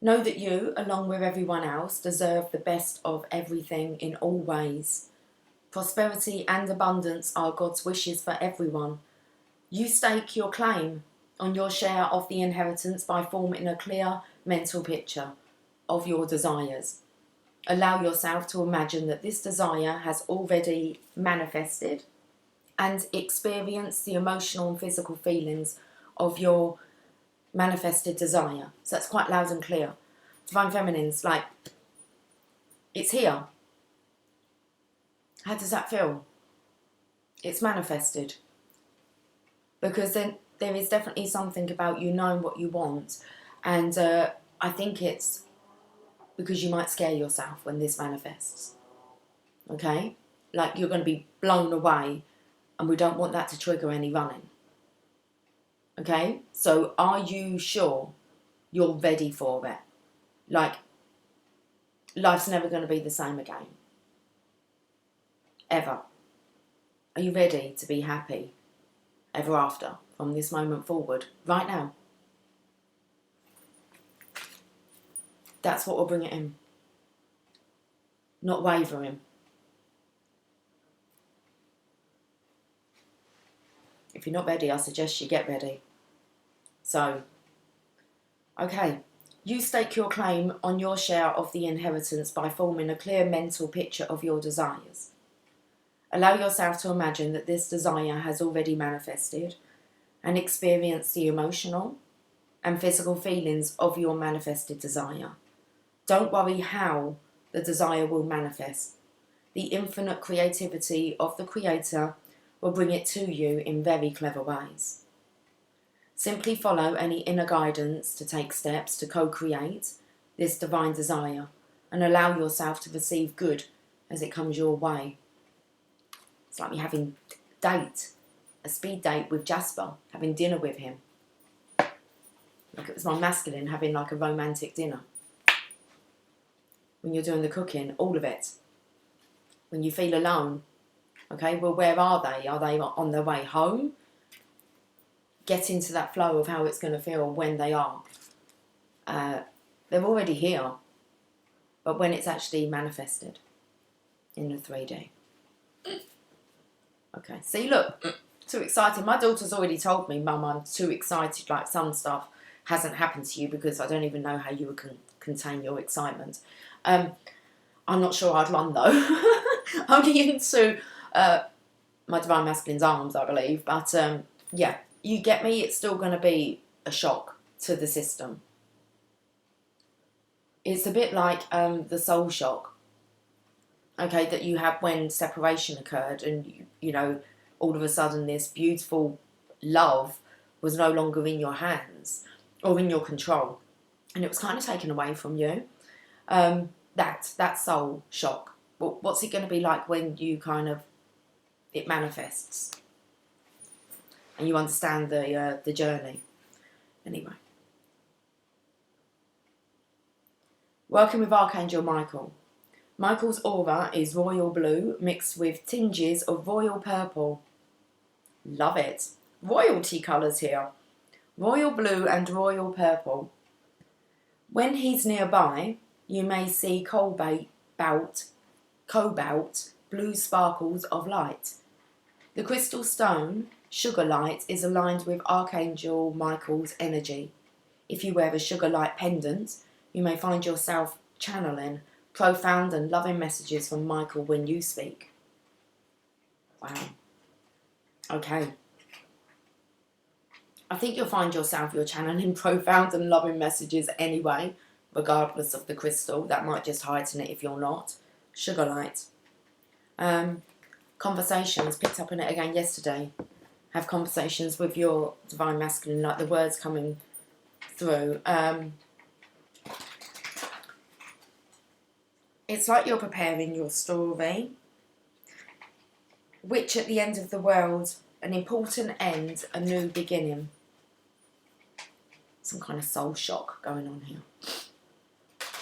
A: Know that you, along with everyone else, deserve the best of everything in all ways. Prosperity and abundance are God's wishes for everyone. You stake your claim on your share of the inheritance by forming a clear mental picture of your desires. Allow yourself to imagine that this desire has already manifested and experience the emotional and physical feelings of your manifested desire. So that's quite loud and clear. Divine Feminine's like, it's here. How does that feel? It's manifested. Because then there is definitely something about you knowing what you want. And I think it's because you might scare yourself when this manifests. Okay? Like you're going to be blown away and we don't want that to trigger any running. Okay? So are you sure you're ready for it? Like, life's never going to be the same again. Ever. Are you ready to be happy ever after from this moment forward, right now? That's what will bring it in. Not wavering. If you're not ready, I suggest you get ready. So, okay. You stake your claim on your share of the inheritance by forming a clear mental picture of your desires. Allow yourself to imagine that this desire has already manifested and experience the emotional and physical feelings of your manifested desire. Don't worry how the desire will manifest. The infinite creativity of the Creator will bring it to you in very clever ways. Simply follow any inner guidance to take steps to co-create this divine desire and allow yourself to receive good as it comes your way. It's like me having a speed date with Jasper, having dinner with him. Like it was my masculine having like a romantic dinner. When you're doing the cooking, all of it. When you feel alone, okay, well, where are they? Are they on their way home? Get into that flow of how it's going to feel when they are. They're already here, but when it's actually manifested in the 3D. Okay, see, look, too excited. My daughter's already told me, Mum, I'm too excited, like some stuff hasn't happened to you because I don't even know how you would contain your excitement. I'm not sure I'd run though. Only into my Divine Masculine's arms, I believe. But yeah, you get me? It's still going to be a shock to the system. It's a bit like the soul shock, okay, that you have when separation occurred and, you know, all of a sudden this beautiful love was no longer in your hands or in your control. And it was kind of taken away from you. That soul shock. Well, what's it going to be like when you kind of, it manifests and you understand the journey? Anyway. Working with Archangel Michael. Michael's aura is royal blue mixed with tinges of royal purple. Love it. Royalty colours here. Royal blue and royal purple. When he's nearby, you may see cobalt blue sparkles of light. The crystal stone, sugar light, is aligned with Archangel Michael's energy. If you wear a sugar light pendant, you may find yourself channeling profound and loving messages from Michael when you speak. Wow. Okay. I think you'll find yourself, you're channeling profound and loving messages anyway, regardless of the crystal. That might just heighten it if you're not. Sugar light. Conversations, picked up on it again yesterday. Have conversations with your Divine Masculine, like the words coming through. It's like you're preparing your story, which at the end of the world, an important end, a new beginning. Some kind of soul shock going on here.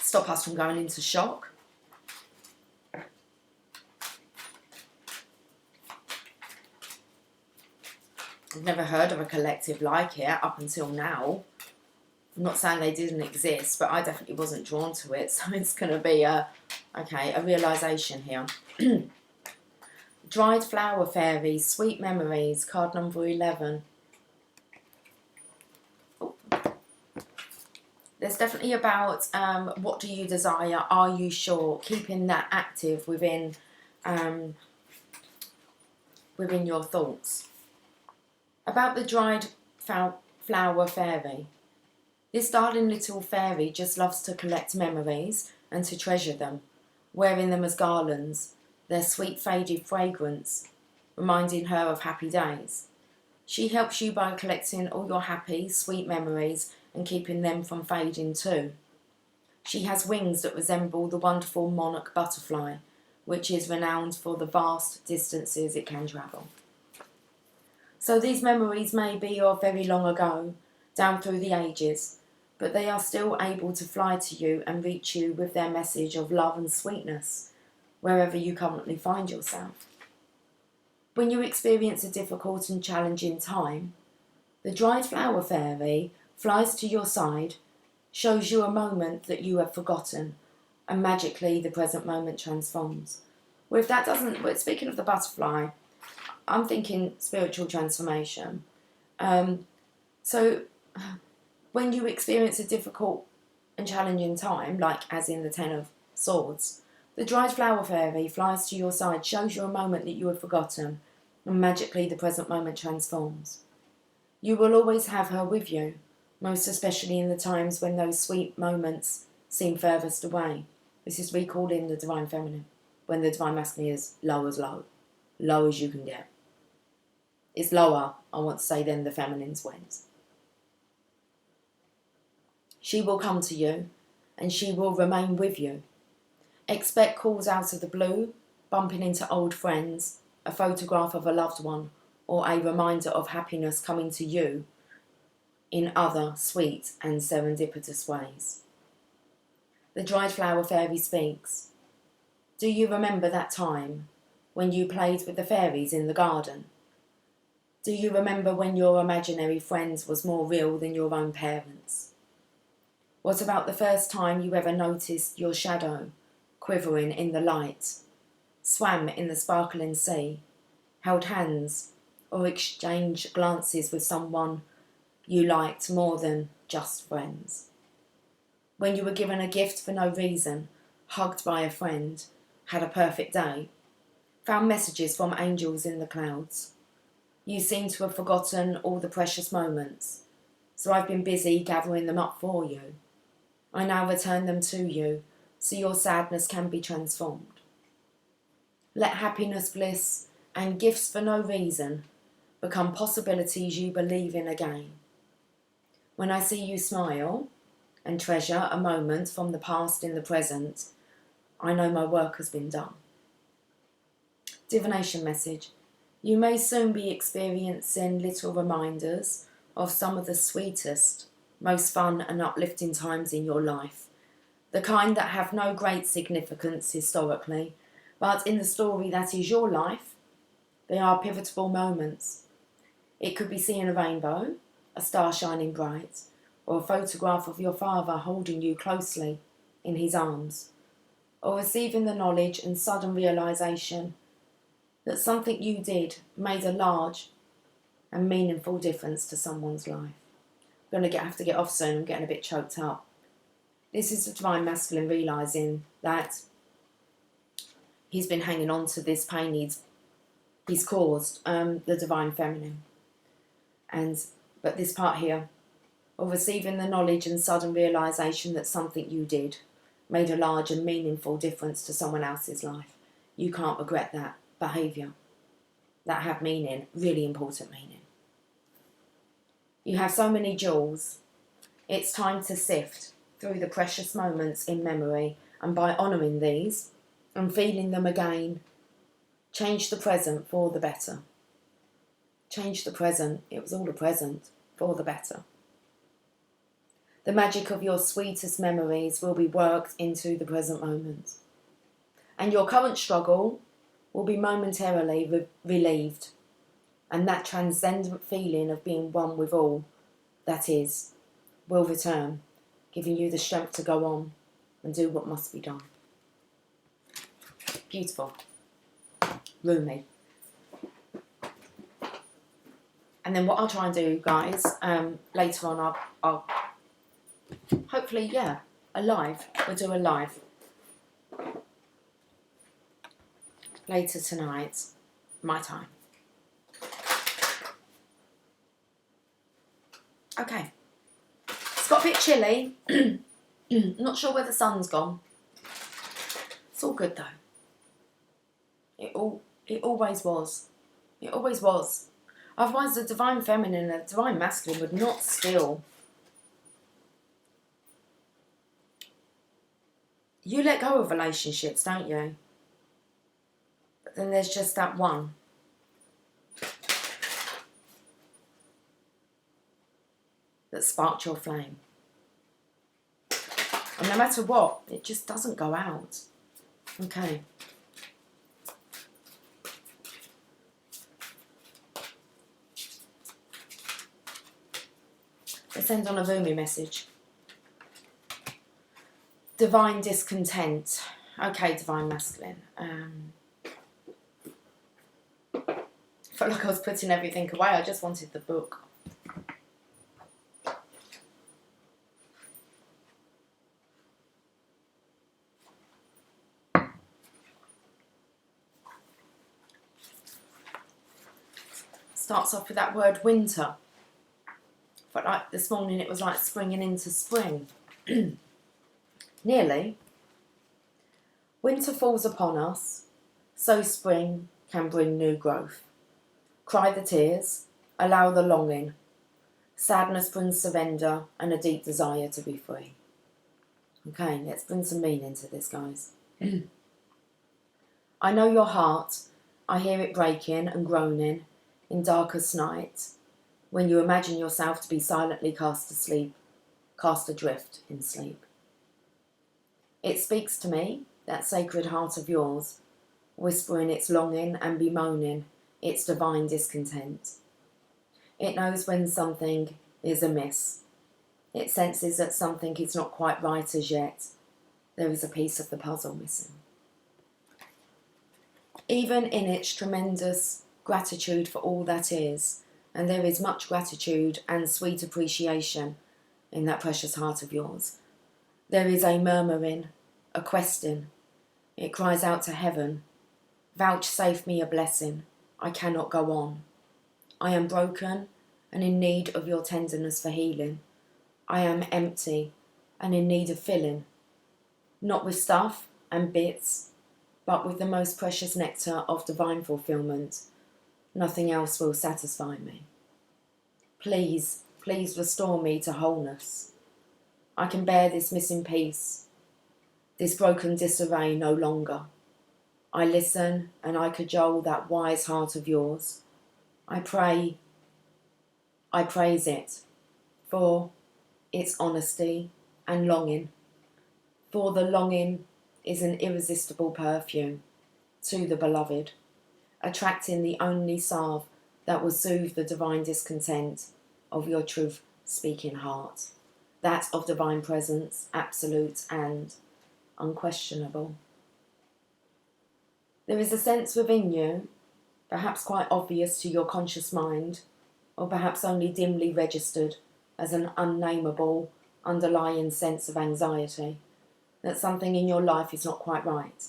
A: Stop us from going into shock. I've never heard of a collective like it up until now. I'm not saying they didn't exist, but I definitely wasn't drawn to it. So it's going to be a realisation here. Dried flower fairies, sweet memories, card number 11. Oh. There's definitely about what do you desire, are you sure, keeping that active within your thoughts. About the dried flower fairy. This darling little fairy just loves to collect memories and to treasure them, wearing them as garlands, their sweet faded fragrance, reminding her of happy days. She helps you by collecting all your happy, sweet memories and keeping them from fading too. She has wings that resemble the wonderful monarch butterfly, which is renowned for the vast distances it can travel. So these memories may be of very long ago, down through the ages, but they are still able to fly to you and reach you with their message of love and sweetness, wherever you currently find yourself. When you experience a difficult and challenging time, the dried flower fairy flies to your side, shows you a moment that you have forgotten, and magically the present moment transforms. Well, if that doesn't, speaking of the butterfly, I'm thinking spiritual transformation. So when you experience a difficult and challenging time, like as in the Ten of Swords, the dried flower fairy flies to your side, shows you a moment that you have forgotten, and magically the present moment transforms. You will always have her with you, most especially in the times when those sweet moments seem furthest away. This is recalling the divine feminine, when the divine masculine is low as you can get. It's lower, I want to say, than the feminine's went. She will come to you, and she will remain with you. Expect calls out of the blue, bumping into old friends, a photograph of a loved one, or a reminder of happiness coming to you in other sweet and serendipitous ways. The dried flower fairy speaks. Do you remember that time when you played with the fairies in the garden? Do you remember when your imaginary friends was more real than your own parents? What about the first time you ever noticed your shadow quivering in the light, swam in the sparkling sea, held hands, or exchanged glances with someone you liked more than just friends? When you were given a gift for no reason, hugged by a friend, had a perfect day, found messages from angels in the clouds. You seem to have forgotten all the precious moments, so I've been busy gathering them up for you. I now return them to you, so your sadness can be transformed. Let happiness, bliss, and gifts for no reason become possibilities you believe in again. When I see you smile and treasure a moment from the past in the present, I know my work has been done. Divination message. You may soon be experiencing little reminders of some of the sweetest, most fun and uplifting times in your life. The kind that have no great significance historically, but in the story that is your life, they are pivotal moments. It could be seeing a rainbow, a star shining bright, or a photograph of your father holding you closely in his arms, or receiving the knowledge and sudden realisation that something you did made a large and meaningful difference to someone's life. I'm going to have to get off soon, I'm getting a bit choked up. This is the divine masculine realising that he's been hanging on to this pain he's caused, the divine feminine. But this part here, of receiving the knowledge and sudden realisation that something you did made a large and meaningful difference to someone else's life. You can't regret that behaviour. That had meaning, really important meaning. You have so many jewels. It's time to sift through the precious moments in memory, and by honouring these and feeling them again, change the present for the better. Change the present. It was all a present for the better. The magic of your sweetest memories will be worked into the present moment. And your current struggle will be momentarily relieved. And that transcendent feeling of being one with all, that is, will return, giving you the strength to go on and do what must be done. Beautiful. Roomy. And then what I'll try and do, guys, later on, I'll hopefully, yeah, a live. We'll do a live later tonight, my time. Okay. It's got a bit chilly. Not sure where the sun's gone. It's all good though. It always was. It always was. Otherwise the divine feminine and the divine masculine would not still. You let go of relationships, don't you? But then there's just that one. That sparked your flame. And no matter what, it just doesn't go out. Okay. Let's end on a Vumi message. Divine discontent. Okay, divine masculine. Felt like I was putting everything away. I just wanted the book. Starts off with that word winter. But like this morning it was like springing into spring. Nearly. Winter falls upon us, so spring can bring new growth. Cry the tears, allow the longing. Sadness brings surrender and a deep desire to be free. Okay, let's bring some meaning to this, guys. I know your heart, I hear it breaking and groaning in darkest night, when you imagine yourself to be silently cast asleep, cast adrift in sleep. It speaks to me, that sacred heart of yours, whispering its longing and bemoaning its divine discontent. It knows when something is amiss. It senses that something is not quite right as yet. There is a piece of the puzzle missing. Even in its tremendous gratitude for all that is, and there is much gratitude and sweet appreciation in that precious heart of yours, there is a murmuring, a questing. It cries out to heaven, vouchsafe me a blessing, I cannot go on. I am broken and in need of your tenderness for healing. I am empty and in need of filling, not with stuff and bits, but with the most precious nectar of divine fulfillment. Nothing else will satisfy me. Please, please restore me to wholeness. I can bear this missing piece, this broken disarray no longer. I listen and I cajole that wise heart of yours. I pray, I praise it for its honesty and longing. For the longing is an irresistible perfume to the beloved, attracting the only salve that will soothe the divine discontent of your truth-speaking heart, that of divine presence, absolute and unquestionable. There is a sense within you, perhaps quite obvious to your conscious mind, or perhaps only dimly registered as an unnameable, underlying sense of anxiety, that something in your life is not quite right.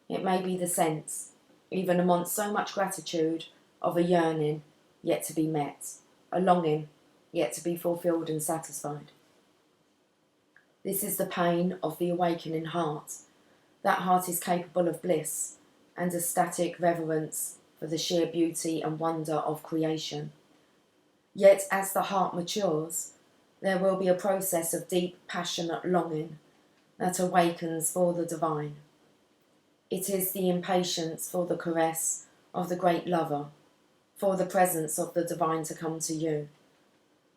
A: It may be the sense, even amongst so much gratitude, of a yearning yet to be met, a longing yet to be fulfilled and satisfied. This is the pain of the awakening heart. That heart is capable of bliss and ecstatic reverence for the sheer beauty and wonder of creation. Yet as the heart matures, there will be a process of deep, passionate longing that awakens for the divine. It is the impatience for the caress of the great lover, for the presence of the divine to come to you.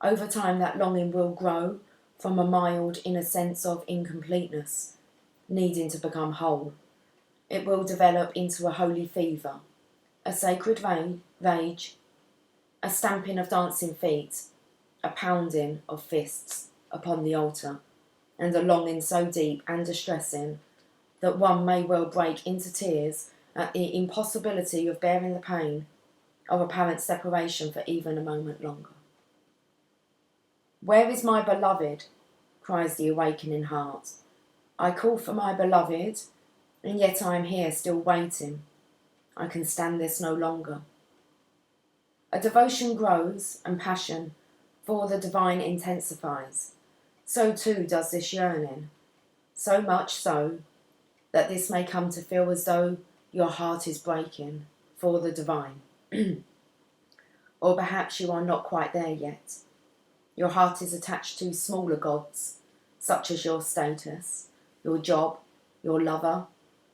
A: Over time, that longing will grow from a mild inner sense of incompleteness, needing to become whole. It will develop into a holy fever, a sacred rage, a stamping of dancing feet, a pounding of fists, upon the altar, and a longing so deep and distressing that one may well break into tears at the impossibility of bearing the pain of apparent separation for even a moment longer. Where is my beloved? Cries the awakening heart. I call for my beloved, and yet I am here still waiting. I can stand this no longer. A devotion grows, and passion for the divine intensifies. So too does this yearning, so much so that this may come to feel as though your heart is breaking for the divine. Or perhaps you are not quite there yet. Your heart is attached to smaller gods, such as your status, your job, your lover,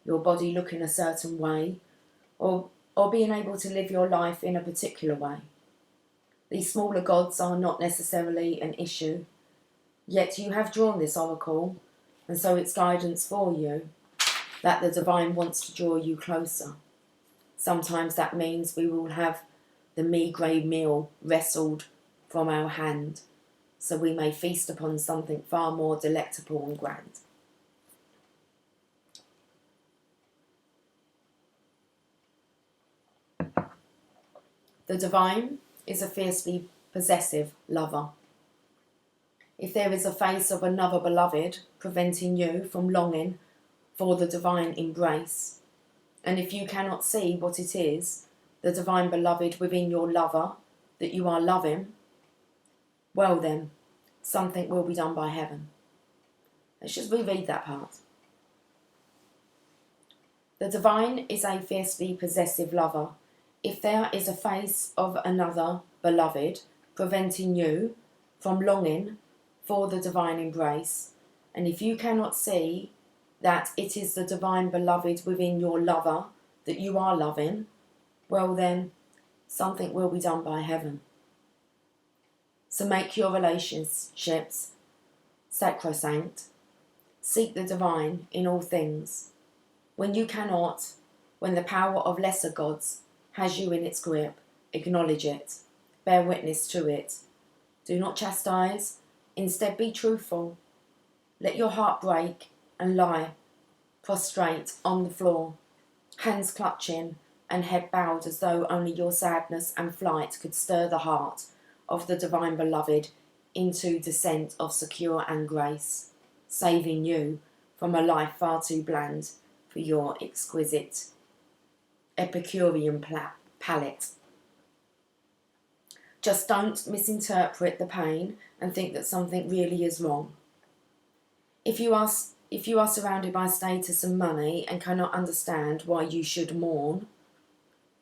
A: your body looking a certain way, or being able to live your life in a particular way. These smaller gods are not necessarily an issue, yet you have drawn this oracle, and so it's guidance for you that the divine wants to draw you closer. Sometimes that means we will have the meagre meal wrestled from our hand, so we may feast upon something far more delectable and grand. The divine is a fiercely possessive lover. If there is a face of another beloved preventing you from longing for the divine embrace, and if you cannot see what it is, the divine beloved within your lover that you are loving, well then, something will be done by heaven. Let's just reread that part. The divine is a fiercely possessive lover. If there is a face of another beloved preventing you from longing for the divine embrace, and if you cannot see that it is the divine beloved within your lover that you are loving, well then, something will be done by heaven. So make your relationships sacrosanct. Seek the divine in all things. When you cannot, when the power of lesser gods has you in its grip, acknowledge it. Bear witness to it. Do not chastise. Instead, be truthful. Let your heart break and lie prostrate on the floor, hands clutching and head bowed as though only your sadness and flight could stir the heart of the divine beloved into descent of secure and grace, saving you from a life far too bland for your exquisite Epicurean palate. Just don't misinterpret the pain and think that something really is wrong. If you are surrounded by status and money and cannot understand why you should mourn,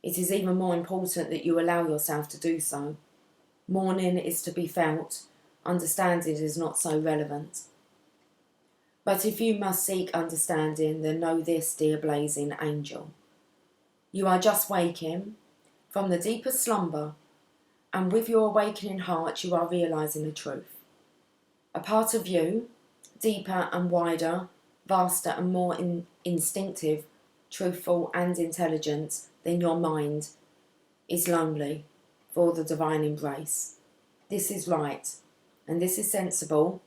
A: it is even more important that you allow yourself to do so. Mourning is to be felt, understanding is not so relevant. But if you must seek understanding, then know this, dear blazing angel. You are just waking from the deepest slumber, and with your awakening heart you are realising the truth. A part of you, deeper and wider, vaster and more instinctive, truthful and intelligent than your mind, is lonely for the divine embrace. This is right, and this is sensible,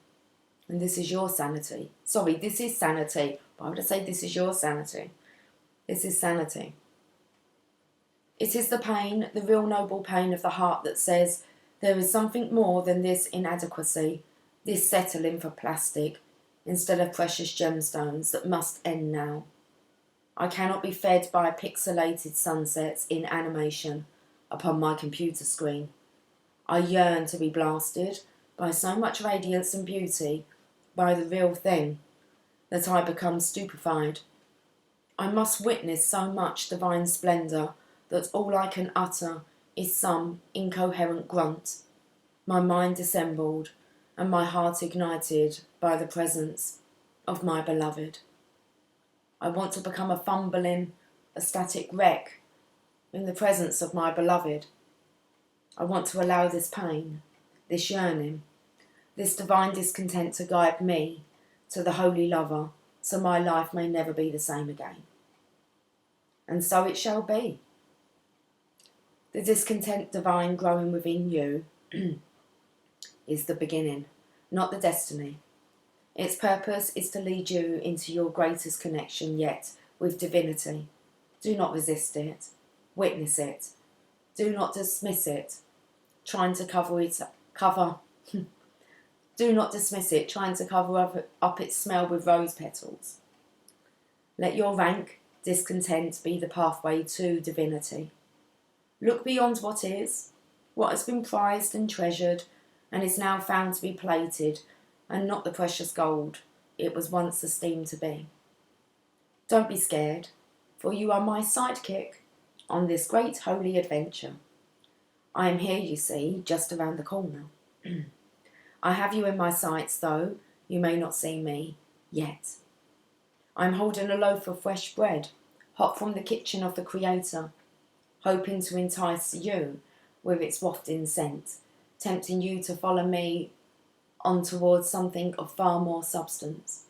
A: and this is your sanity. Sorry, this is sanity. Why would I say this is your sanity? This is sanity. It is the pain, the real noble pain of the heart that says there is something more than this inadequacy, this settling for plastic instead of precious gemstones that must end now. I cannot be fed by pixelated sunsets in animation upon my computer screen. I yearn to be blasted by so much radiance and beauty, by the real thing, that I become stupefied. I must witness so much divine splendour that all I can utter is some incoherent grunt, my mind dissembled and my heart ignited by the presence of my beloved. I want to become a fumbling, ecstatic wreck in the presence of my beloved. I want to allow this pain, this yearning, this divine discontent to guide me to the holy lover, so my life may never be the same again. And so it shall be. The discontent divine growing within you is the beginning not the destiny. Its purpose is to lead you into your greatest connection yet with divinity. Do not resist it. Witness it. Do not dismiss it, trying to do not dismiss it, trying to cover up its smell with rose petals. Let your rank discontent be the pathway to divinity. Look beyond what is, what has been prized and treasured, and is now found to be plated, and not the precious gold it was once esteemed to be. Don't be scared, for you are my sidekick on this great holy adventure. I am here, you see, just around the corner. I have you in my sights, though you may not see me yet. I am holding a loaf of fresh bread, hot from the kitchen of the Creator, hoping to entice you with its wafting scent, tempting you to follow me on towards something of far more substance.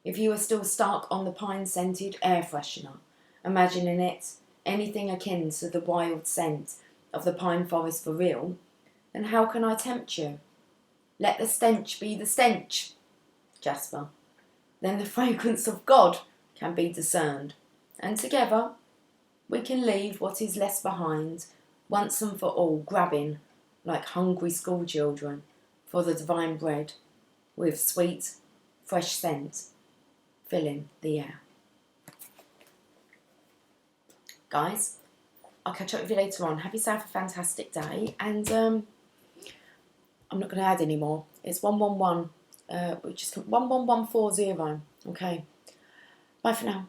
A: If you are still stuck on the pine-scented air freshener, imagining it anything akin to the wild scent of the pine forest for real, then how can I tempt you? Let the stench be the stench, Jasper. Then the fragrance of God can be discerned, and together we can leave what is left behind, once and for all, grabbing, like hungry schoolchildren, for the divine bread, with sweet, fresh scent filling the air. Guys, I'll catch up with you later on. Have yourself a fantastic day, and I'm not going to add any more. It's 111, which is 11140. Okay, bye for now.